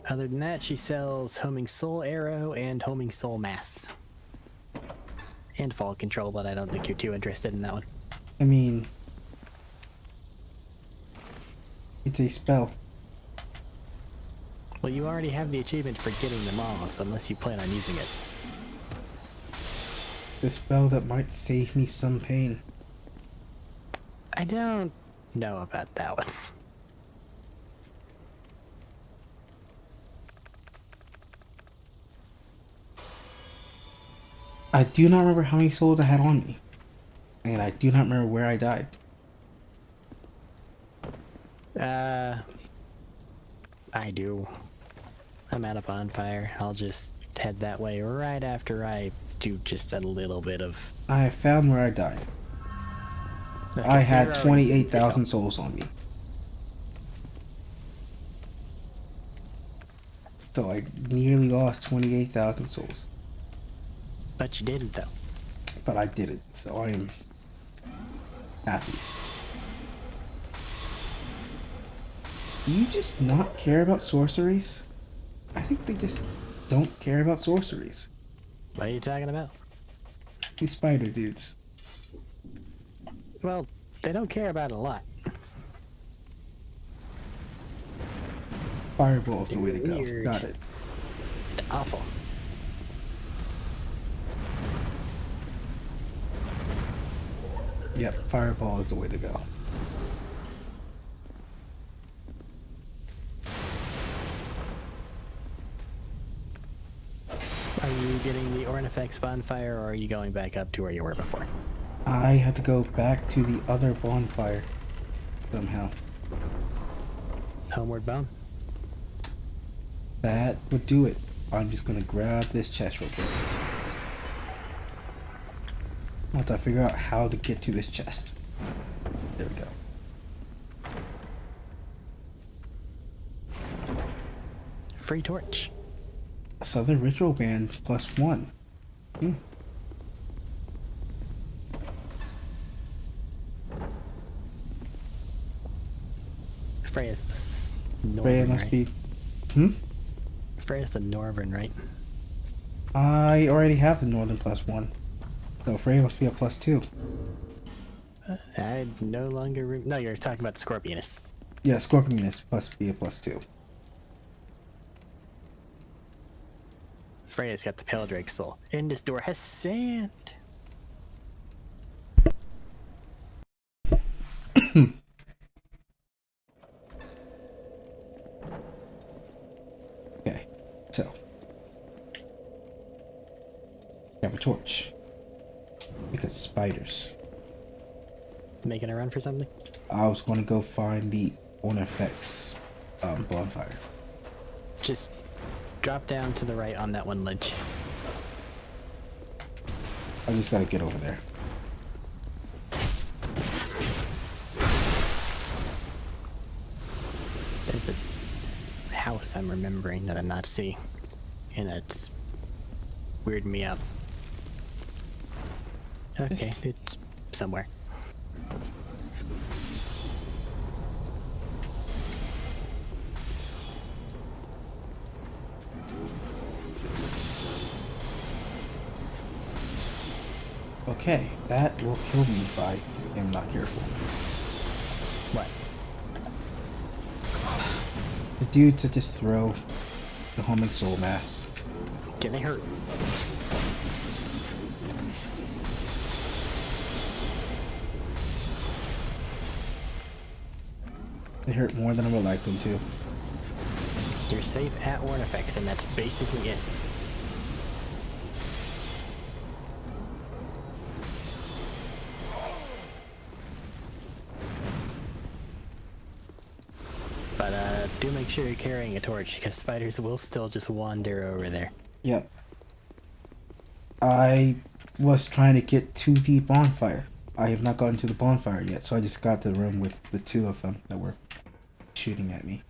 Other than that, she sells Homing Soul Arrow and Homing Soul Mass. And Fall Control, but I don't think you're too interested in that one. I mean, it's a spell. Well, you already have the achievement for getting them all, so unless you plan on using it. The spell that might save me some pain. I don't know about that one. I do not remember how many souls I had on me. And I do not remember where I died. I do. I'm at a bonfire. I'll just head that way right after I do just a little bit of... I found where I died. Okay, I so had you're already 28,000 yourself. souls on me. So I nearly lost 28,000 souls. But you didn't, though. But I did it, so I am happy. Do you just not care about sorceries? I think they just don't care about sorceries. What are you talking about? These spider dudes. Well, they don't care about a lot. Fireball's the way to go. Weird. Got it. Awful. Yep, fireball is the way to go. Are you getting the Ornifex bonfire, or are you going back up to where you were before? I have to go back to the other bonfire. Somehow. Homeward Bound? That would do it. I'm just gonna grab this chest real quick. I have to figure out how to get to this chest. There we go. Free torch. Southern Ritual Band +1. Freya's Northern, Freya must right? be... Freya's the Northern, right? I already have the Northern +1. So Freya must be a +2. I no longer. No, you're talking about the Scorpionus. Yeah, Scorpionus must be a +2. Freya's got the Pale Drake soul. And this door has sand. Okay, so have a torch because spiders. Making a run for something? I was going to go find the SotFS bonfire. Just drop down to the right on that one ledge. I just gotta get over there. There's a house I'm remembering that I'm not seeing. And it's weirding me out. Okay, it's somewhere. Okay, that will kill me if I am not careful. What? The dudes that just throw the homing soul mass. Can they hurt? They hurt more than I would like them to. You're safe at Ornifex, and that's basically it. But do make sure you're carrying a torch, because spiders will still just wander over there. Yep. I was trying to get to the bonfire. I have not gotten to the bonfire yet, so I just got to the room with the two of them that were shooting at me.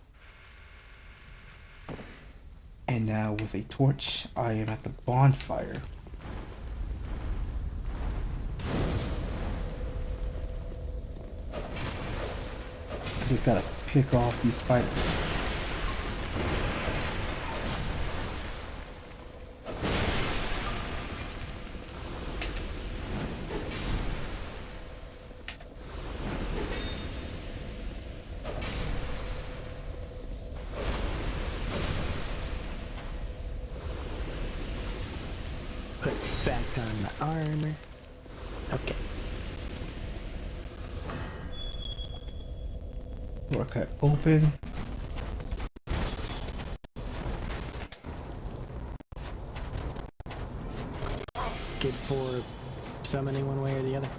And now with a torch, I am at the bonfire. I just gotta pick off these spiders. Put back on the armor. Okay. Door cut open. Good for summoning one way or the other.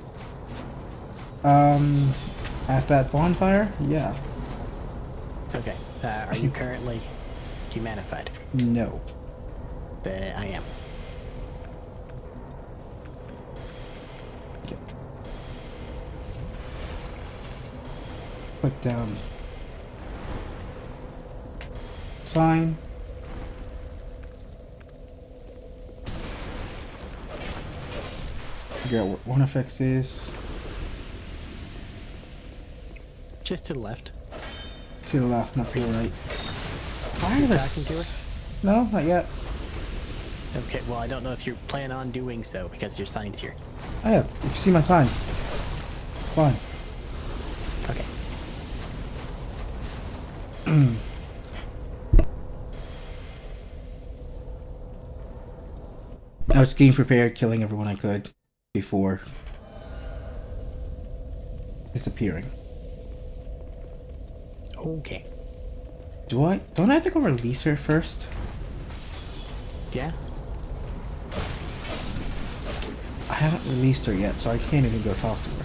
At that bonfire? Yeah. Okay. Are you currently humanified? No. I am. Okay. Put down sign. Figure out what SotFS is. Just to the left. To the left, not to the right. Why You are there talking to her? No, not yet. Okay, well, I don't know if you plan on doing so because your sign's here. Oh yeah, if you see my sign. Fine. Okay. I was getting prepared, killing everyone I could before disappearing. Okay. Don't I have to go release her first? Yeah? I haven't released her yet, so I can't even go talk to her.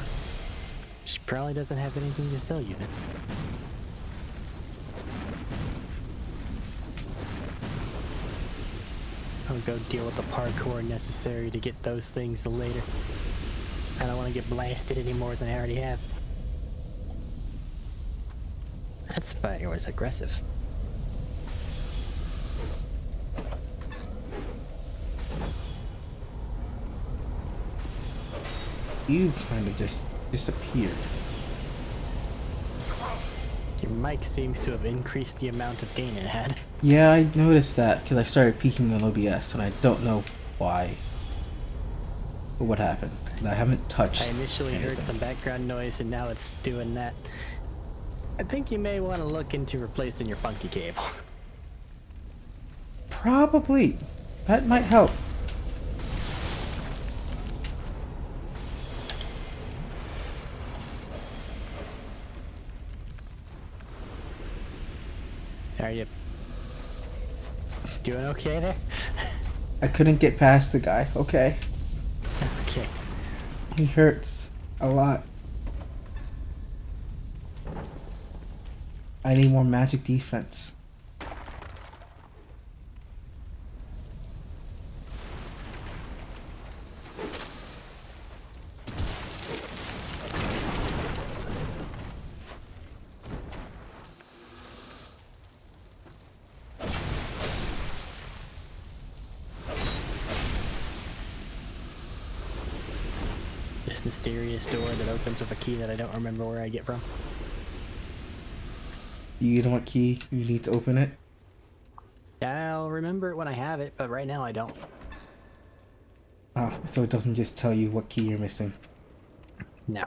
She probably doesn't have anything to sell you then. I'll go deal with the parkour necessary to get those things later. I don't want to get blasted any more than I already have. That spider was aggressive. You kind of just disappeared. Your mic seems to have increased the amount of gain it had. Yeah, I noticed that because I started peeking on OBS and I don't know why. What happened? I haven't touched. I initially heard anything. some background noise and now it's doing that. I think you may want to look into replacing your funky cable. Probably. That might help. Are you doing okay there? I couldn't get past the guy. Okay. Okay. He hurts a lot. I need more magic defense. This mysterious door that opens with a key that I don't remember where I get from. You know what key you need to open it? I'll remember it when I have it, but right now I don't. Oh, so it doesn't just tell you what key you're missing. No.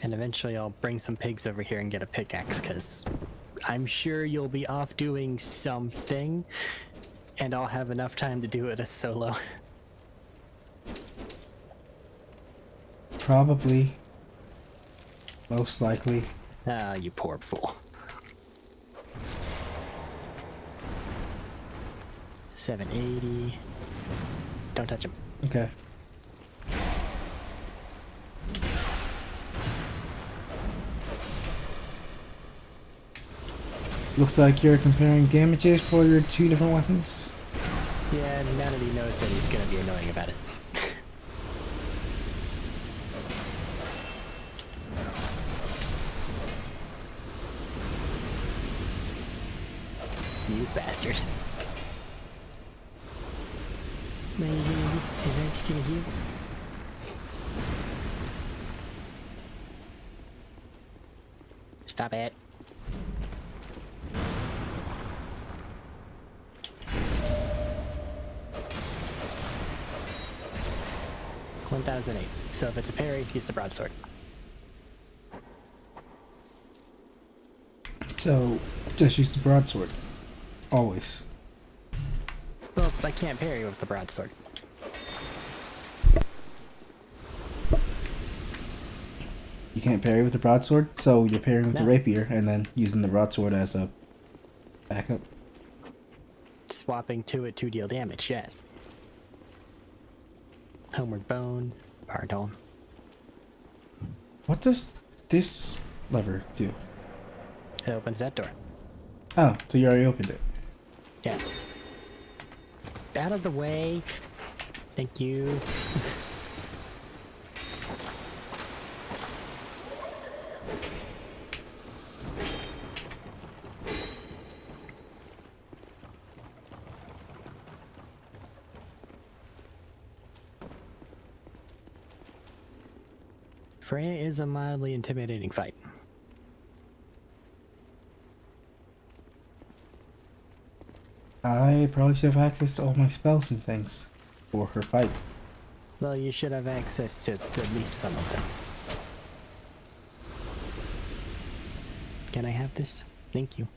And eventually I'll bring some pigs over here and get a pickaxe, because I'm sure you'll be off doing something, and I'll have enough time to do it as solo. Probably. Most likely. Ah, you poor fool. 780. Don't touch him. Okay. Looks like you're comparing damages for your two different weapons. Yeah, now that he knows that he's gonna be annoying about it. You bastard. Maybe is that you? Stop it. $1,008. So if it's a parry, use the broadsword. So, just use the broadsword. Always. Well, I can't parry with the broadsword. You can't parry with the broadsword, so you're parrying with the No. rapier and then using the broadsword as a backup. Swapping to it to deal damage, yes. Homeward bone, pardon. What does this lever do? It opens that door. Oh, so you already opened it. Yes. Out of the way. Thank you. Freya is a mildly intimidating fight. I probably should have access to all my spells and things for her fight. Well, you should have access to at least some of them. Can I have this? Thank you.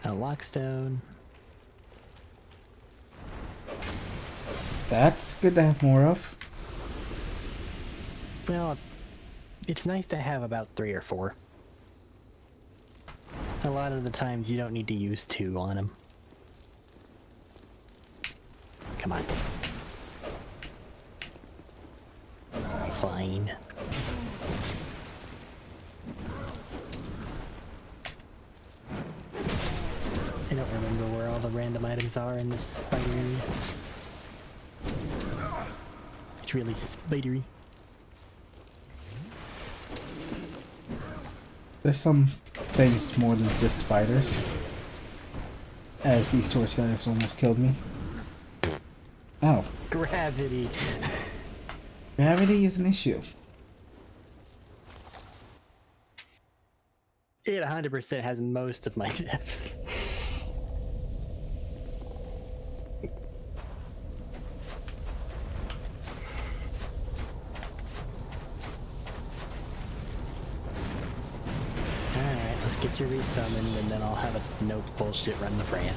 A lockstone. That's good to have more of. Well, it's nice to have about 3 or 4. A lot of the times you don't need to use 2 on them. Come on. Fine. I don't remember where all the random items are in this spider area. It's really spidery. There's some things more than just spiders. As these torch guys almost killed me. Oh. Gravity. Gravity is an issue. It 100% has most of my deaths. Alright, let's get you resummoned and then I'll have a no bullshit run the Freya.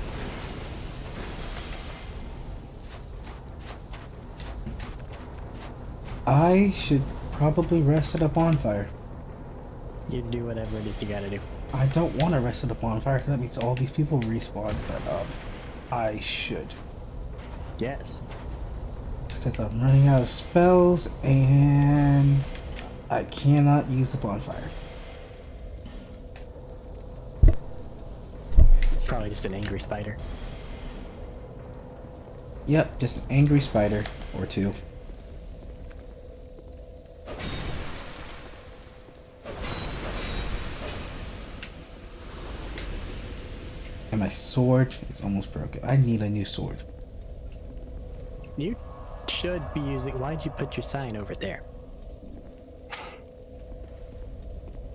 I should probably rest at a bonfire. You do whatever it is you gotta do. I don't want to rest at a bonfire because that means all these people respawn, but I should. Yes. Because I'm running out of spells and I cannot use the bonfire. Probably just an angry spider. Yep, just an angry spider or two. And my sword is almost broken. I need a new sword. You should be using... Why'd you put your sign over there?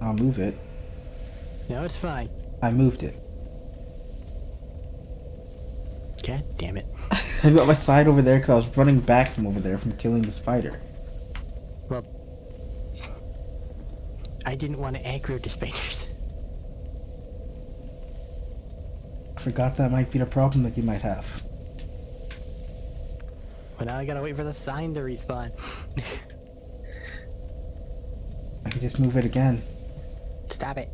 I'll move it. No, it's fine. I moved it. God damn it. I got my side over there because I was running back from over there from killing the spider. Well, I didn't want to aggro the spiders. I forgot that might be the problem that you might have. But now I gotta wait for the sign to respawn. I can just move it again. Stop it.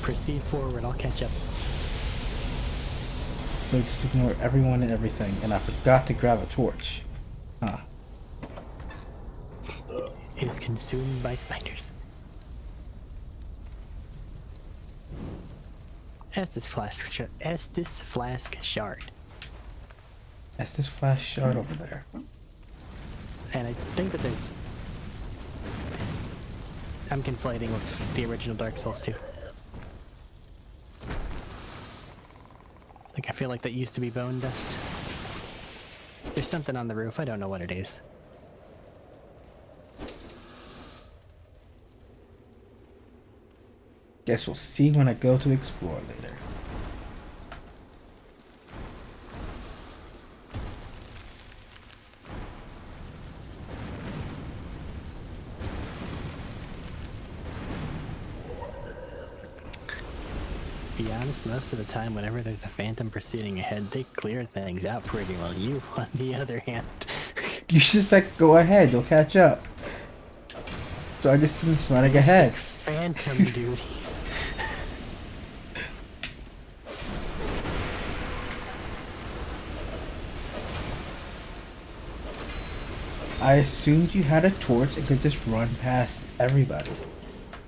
Proceed forward, I'll catch up. So just ignore everyone and everything. And I forgot to grab a torch. Huh. It is consumed by spiders. Estus flask shard. That's this flash shard over there. And I think that there's... I'm conflating with the original Dark Souls 2. Like, I feel like that used to be bone dust. There's something on the roof, I don't know what it is. Guess we'll see when I go to explore later. Be honest, most of the time, whenever there's a phantom proceeding ahead, they clear things out pretty well. You, on the other hand... You should just like, go ahead, you'll catch up. So I just was running ahead. Like phantom duties. I assumed you had a torch and could just run past everybody.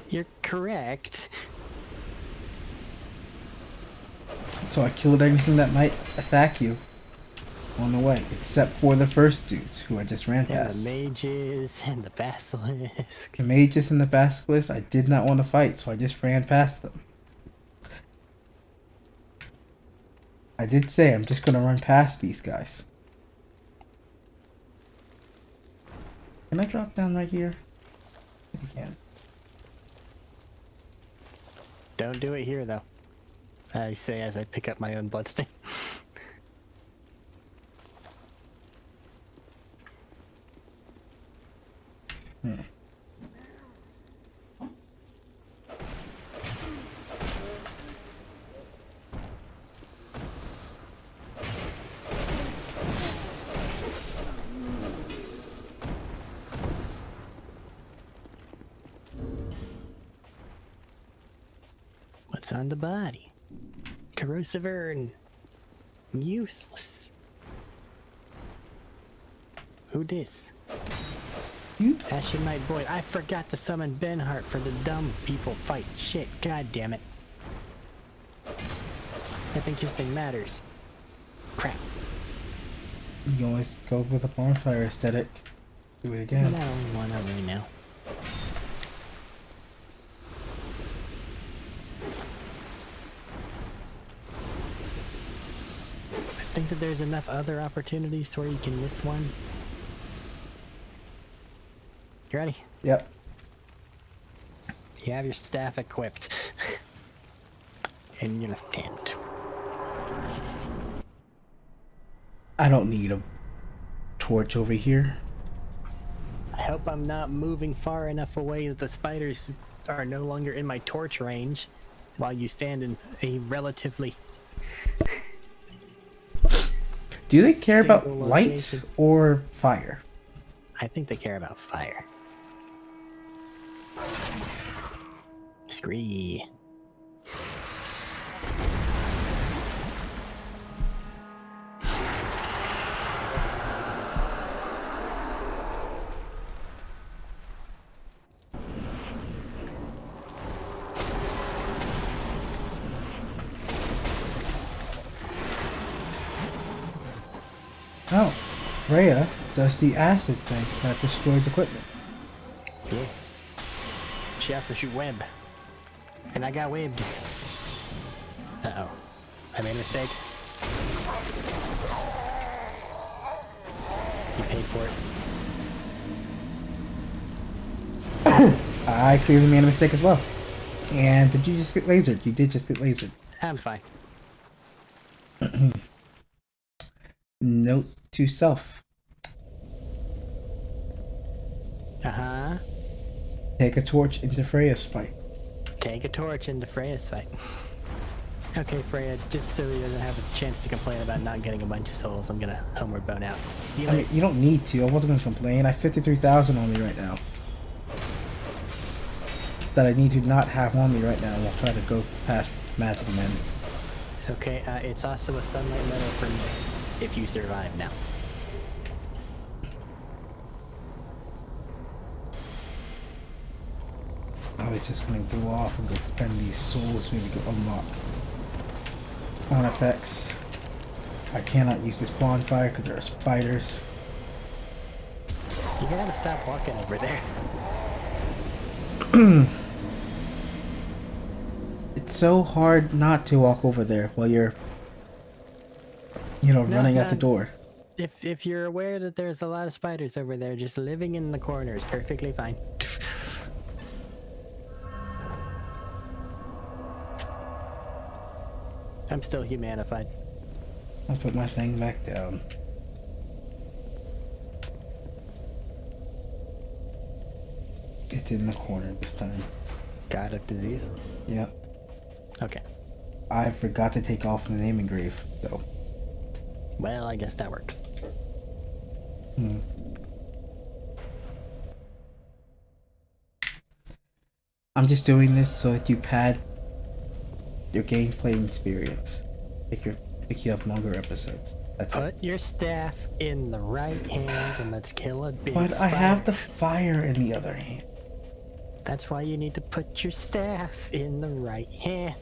You're correct. So I killed anything that might attack you on the way, except for the first dudes who I just ran And past. the mages and the basilisk. The mages and the basilisk, I did not want to fight, so I just ran past them. I did say I'm just gonna run past these guys. Can I drop down right here? I think I can. Don't do it here, though. I say as I pick up my own bloodstain. What's on the body? Corrosive urn. Useless. Who dis? You? Ashen Knight Boyd. I forgot to summon Benhart for the dumb people fight. Shit, god damn it. I think his thing matters. Crap. You always go with a bonfire aesthetic. Do it again. No, why not right now? I think that there's enough other opportunities where you can miss one. You ready? Yep. You have your staff equipped. In your left hand. I don't need a torch over here. I hope I'm not moving far enough away that the spiders are no longer in my torch range while you stand in a relatively... Do they care about Single light location. or fire? I think they care about fire. Scree. Oh, Freya does the acid thing that destroys equipment. Yeah. She also shoot web. And I got webbed. Uh-oh. I made a mistake. You paid for it. I clearly made a mistake as well. And did you just get lasered? You did just get lasered. I'm fine. Note to self. Uh-huh. Take a torch into Freya's fight. Take a torch into Freya's fight. Okay, Freya, just so he doesn't have a chance to complain about not getting a bunch of souls, I'm gonna homeward bone out. See you I later. mean, you don't need to. I wasn't going to complain. I have 53,000 on me right now. That I need to not have on me right now. I'll try to go past Magical Man. Okay, it's also a sunlight medal for me, if you survive now. I was just going to go off and go spend these souls maybe to unlock on effects. I cannot use this bonfire because there are spiders. You gotta stop walking over there. It's so hard not to walk over there while you're, running out the door. If you're aware that there's a lot of spiders over there, just living in the corner is perfectly fine. I'm still humanified. I'll put my thing back down. It's in the corner this time. Got a disease? Yep. Okay. I forgot to take off the name engrave, so. Well, I guess that works. I'm just doing this so that you pad your gameplay experience. If you have longer episodes. That's it. Put your staff in the right hand and let's kill a big But spider. I have the fire in the other hand. That's why you need to put your staff in the right hand.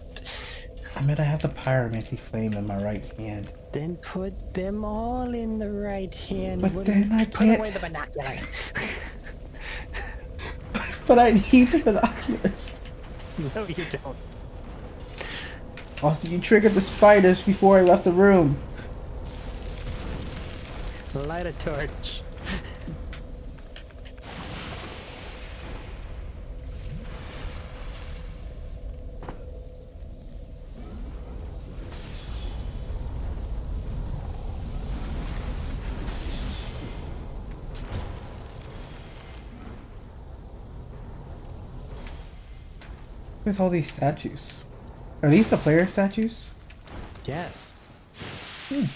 I mean, I have the pyromancy flame in my right hand. Then put them all in the right hand. But Wouldn't- then I Put can't- away the binoculars. But I need the binoculars. No, you don't. Also, you triggered the spiders before I left the room. Light a torch. With all these statues. Are these the player statues? Yes. Panel.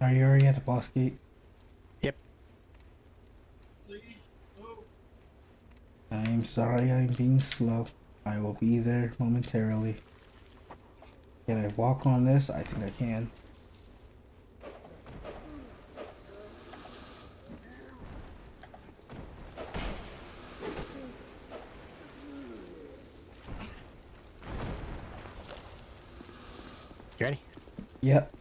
Are you already at the boss gate? Yep. I'm sorry I'm being slow. I will be there momentarily. Can I walk on this? I think I can. You ready? Yep.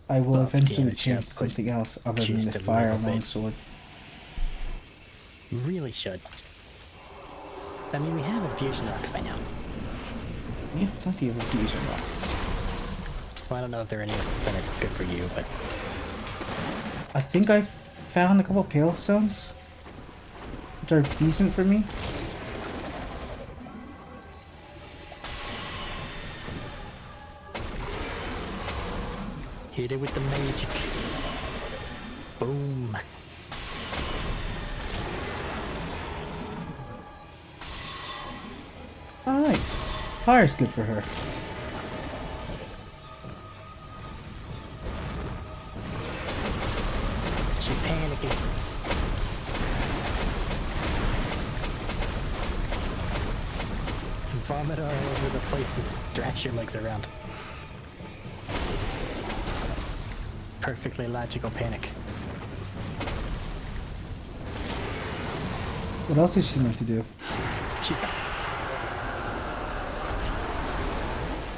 I will Buff eventually damage change to output something else other than just the a fire little bit. longsword. Really should. I mean, we have infusion rocks by now. We have plenty of infusion rocks. Well, I don't know if they're any that are good for you, but I think I found a couple pale stones, which are decent for me. hit it with the magic. Boom. Alright. Fire's good for her. She's panicking. Vomit all over the place and stretch your legs around. Perfectly logical panic. What else is she meant to do? She's gone.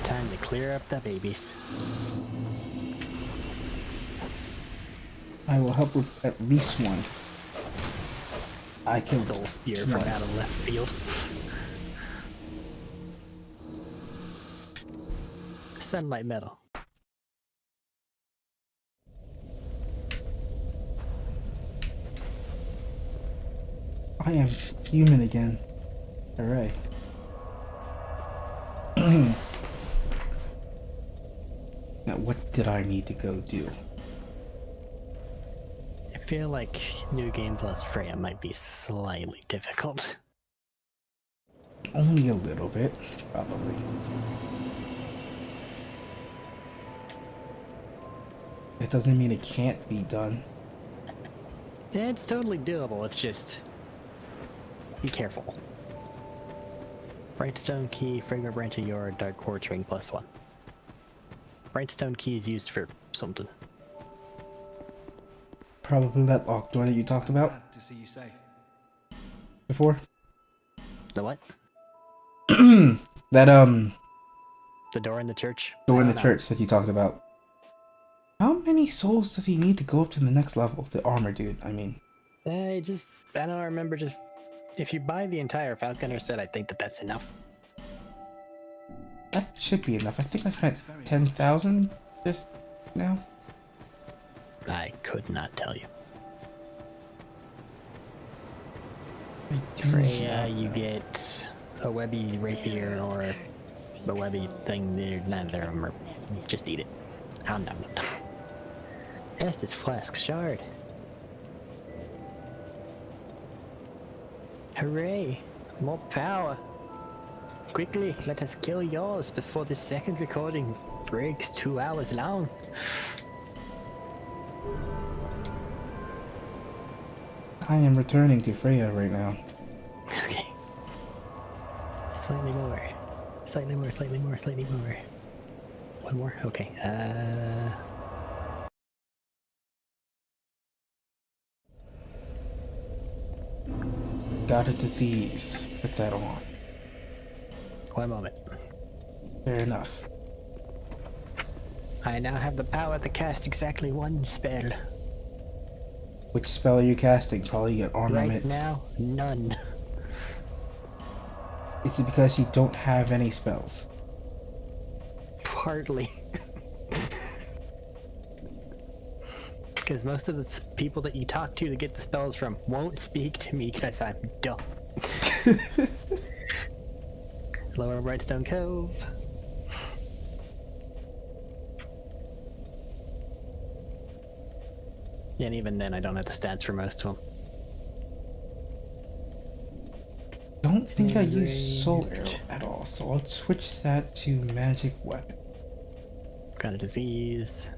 Time to clear up the babies. I will help with at least one. I killed Soul spear from one. out of left field. Sunlight metal. I am human again. Hooray. Now, what did I need to go do? I feel like New Game Plus Freya might be slightly difficult. Only a little bit, probably. It doesn't mean it can't be done. Yeah, it's totally doable, it's just... be careful. Brightstone key, fragrant branch of yore, dark quartz ring +1. Brightstone key is used for something. Probably that locked door that you talked about Glad to see you safe. before. The what? That The door in the church? door I in the don't know. church that you talked about. How many souls does he need to go up to the next level? The armor dude, I mean. I don't remember, just... if you buy the entire Falconer set, I think that's enough. That should be enough. I think I spent 10,000 just now. I could not tell you. I do Freya, not you know. get a webby rapier or the webby thing. Neither of them are... just eat it. Oh no. Estus Flask Shard. Hooray! More power! Quickly, let us kill yours before the second recording breaks 2 hours long. I am returning to Freya right now. Okay. Slightly more. Slightly more, slightly more, slightly more. One more? Okay. Got a disease. Put that on. One moment. Fair enough. I now have the power to cast exactly one spell. Which spell are you casting? Probably your Right armament. now, none. Is it because you don't have any spells? Partly. Because most of the people that you talk to get the spells from won't speak to me because I'm dumb. Lower Brightstone Cove. And even then, I don't have the stats for most of them. don't think I use Engraved. soul arrow at all, so I'll switch that to magic weapon. Got a disease.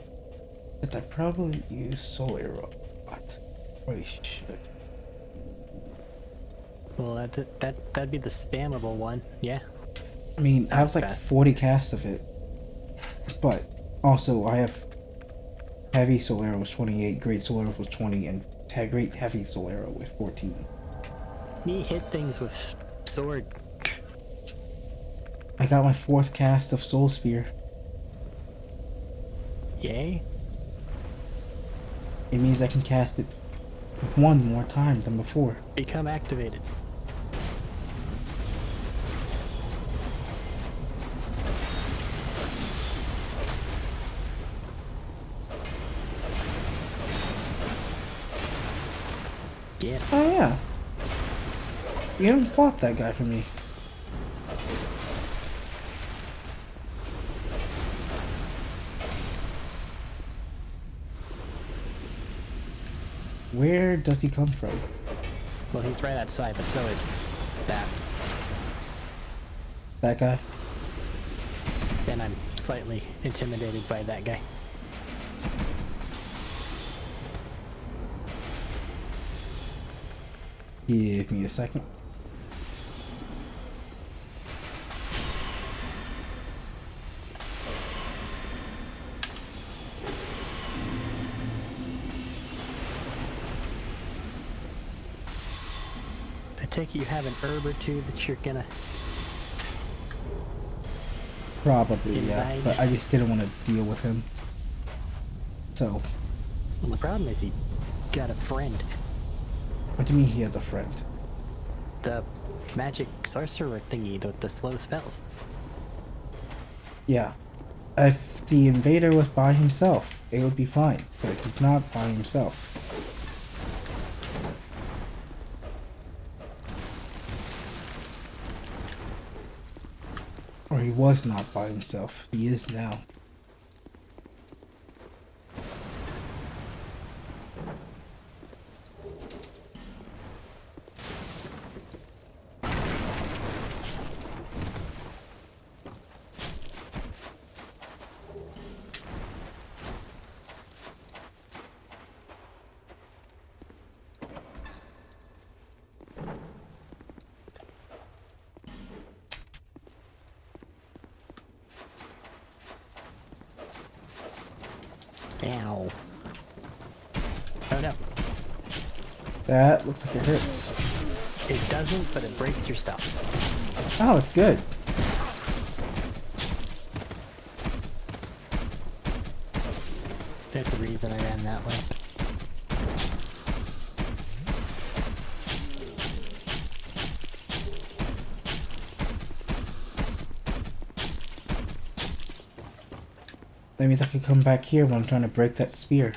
But I probably use soul arrow a lot. Or I should. Well, that'd be the spammable one. Yeah. I mean, I That have was like fast. 40 casts of it. But also, I have heavy soul arrow was 28, great soul arrow was 20, and great heavy soul arrow with 14. Me hit things with sword. I got my 4th cast of soul spear. Yay. It means I can cast it 1 more time than before. Become activated. Yeah. Oh yeah. You haven't fought that guy for me. Where does he come from? Well, he's right outside, but so is that. That guy? And I'm slightly intimidated by that guy. Give me a second. I take it you have an herb or two that you're gonna... Probably, yeah. Invite. But I just didn't want to deal with him. So, Well, the problem is he got a friend. what do you mean he has a friend? The magic sorcerer thingy with the slow spells. Yeah. If the invader was by himself, it would be fine. But he's not by himself. Or he was not by himself. He is now. Ow. Oh no. That looks like it hurts. It doesn't, but it breaks your stuff. Oh, it's good. That's the reason I ran that way. That means I could come back here when I'm trying to break that spear.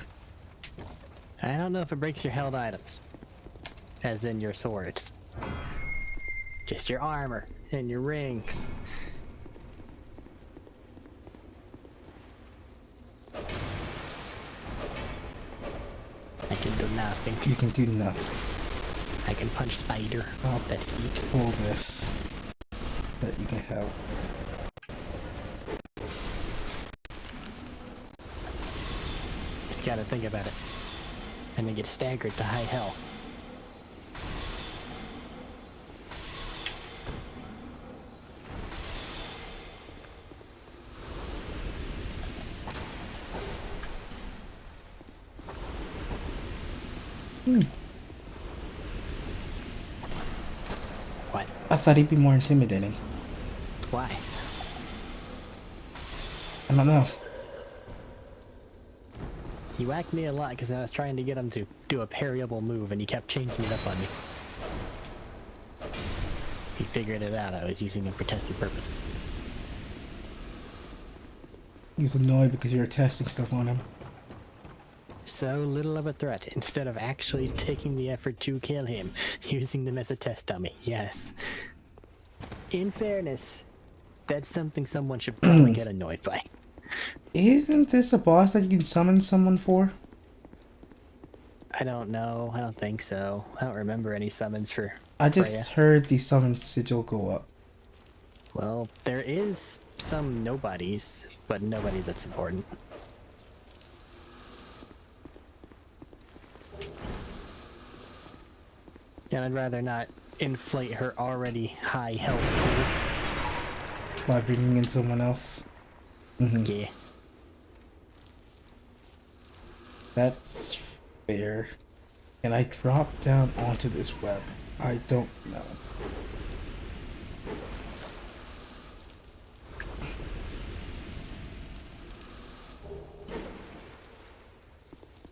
I don't know if it breaks your held items. As in your swords. Just your armor and your rings. I can do nothing. You can do nothing. I can punch spider. Oh. That is it. Pull this. That you can have. Just gotta think about it. And then get staggered to high hell. What? I thought he'd be more intimidating. Why? I don't know. He whacked me a lot because I was trying to get him to do a parryable move and he kept changing it up on me. He figured it out. I was using him for testing purposes. He was annoyed because you were testing stuff on him. So little of a threat, instead of actually taking the effort to kill him, using them as a test dummy. Yes. In fairness, that's something someone should probably get annoyed by. Isn't this a boss that you can summon someone for? I don't know. I don't think so. I don't remember any summons for I Freya. just heard the summon sigil go up. Well, there is some nobodies, but nobody that's important. And I'd rather not inflate her already high health pool. By bringing in someone else. Mm-hmm. Yeah. That's fair. Can I drop down onto this web? I don't know.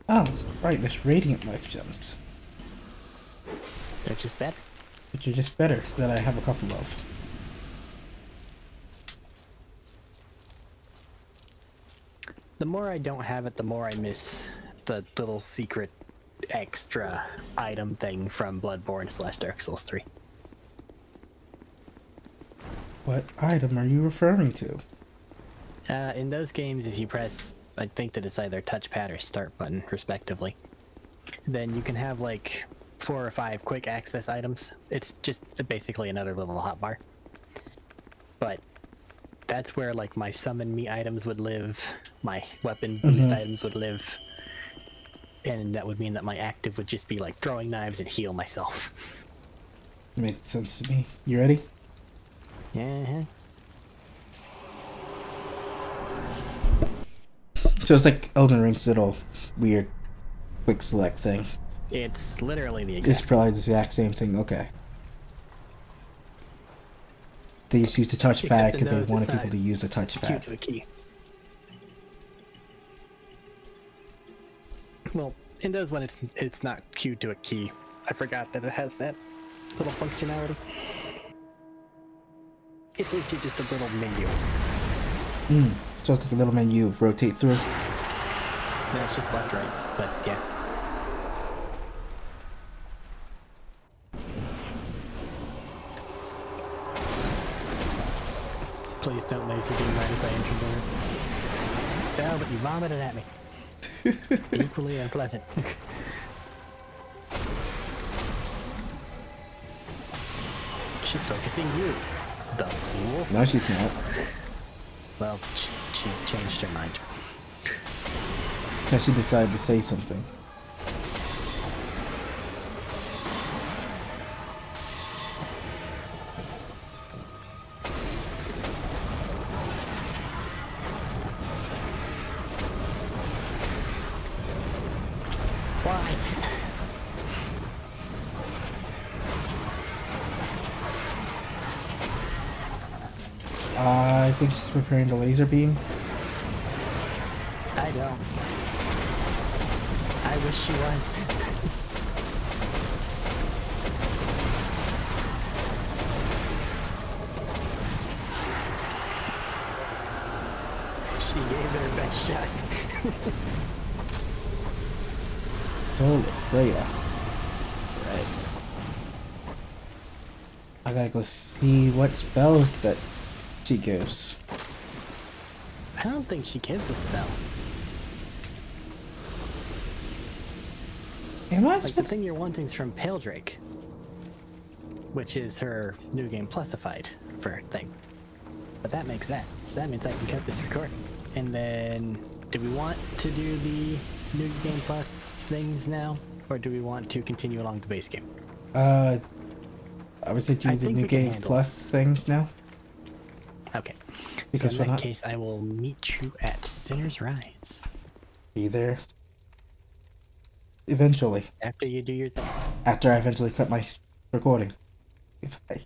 Oh, right, this radiant life gems. They're just better. Which are just better that I have a couple of. The more I don't have it, the more I miss the little secret extra item thing from Bloodborne / Dark Souls 3. What item are you referring to? In those games, if you press, I think that it's either touchpad or start button, respectively, then you can have like 4 or 5 quick access items. It's just basically another little hotbar. But that's where like my summon me items would live, my weapon boost items would live, and that would mean that my active would just be like throwing knives and heal myself. Makes sense to me. You ready? Yeah. So it's like Elden Ring's little weird quick select thing. It's literally the exact It's probably the exact same thing. Okay. They just used a touchpad Except because they it's wanted not people to use a Q touchpad. to a key. Well, in those when it's not Q to a key. I forgot that it has that little functionality. It's actually just a little menu. So it's like a little menu of rotate through. No, it's just left, right, but yeah. Please don't laser beam right as I enter there. No, but you vomited at me. Equally unpleasant. She's focusing you, the fool. No, she's not. Well, she changed her mind. Because she decided to say something. Why? I think she's preparing the laser beam. I don't. I wish she was. She gave it her best shot. Stole Freya. Right. I gotta go see what spells that she gives. I don't think she gives a spell. Am I Like, the supposed thing you're wanting's from Paledrake, which is her New Game Plusified for thing. But that makes sense. So that means I can cut this recording. And then, do we want to do the New Game Plus things now? Or do we want to continue along the base game? I would say do I the think new we can game handle plus things now. Okay. Because so we're in that not- case, I will meet you at Sinner's Rise. Be there. Eventually. After you do your thing. After I eventually cut my recording. Bye.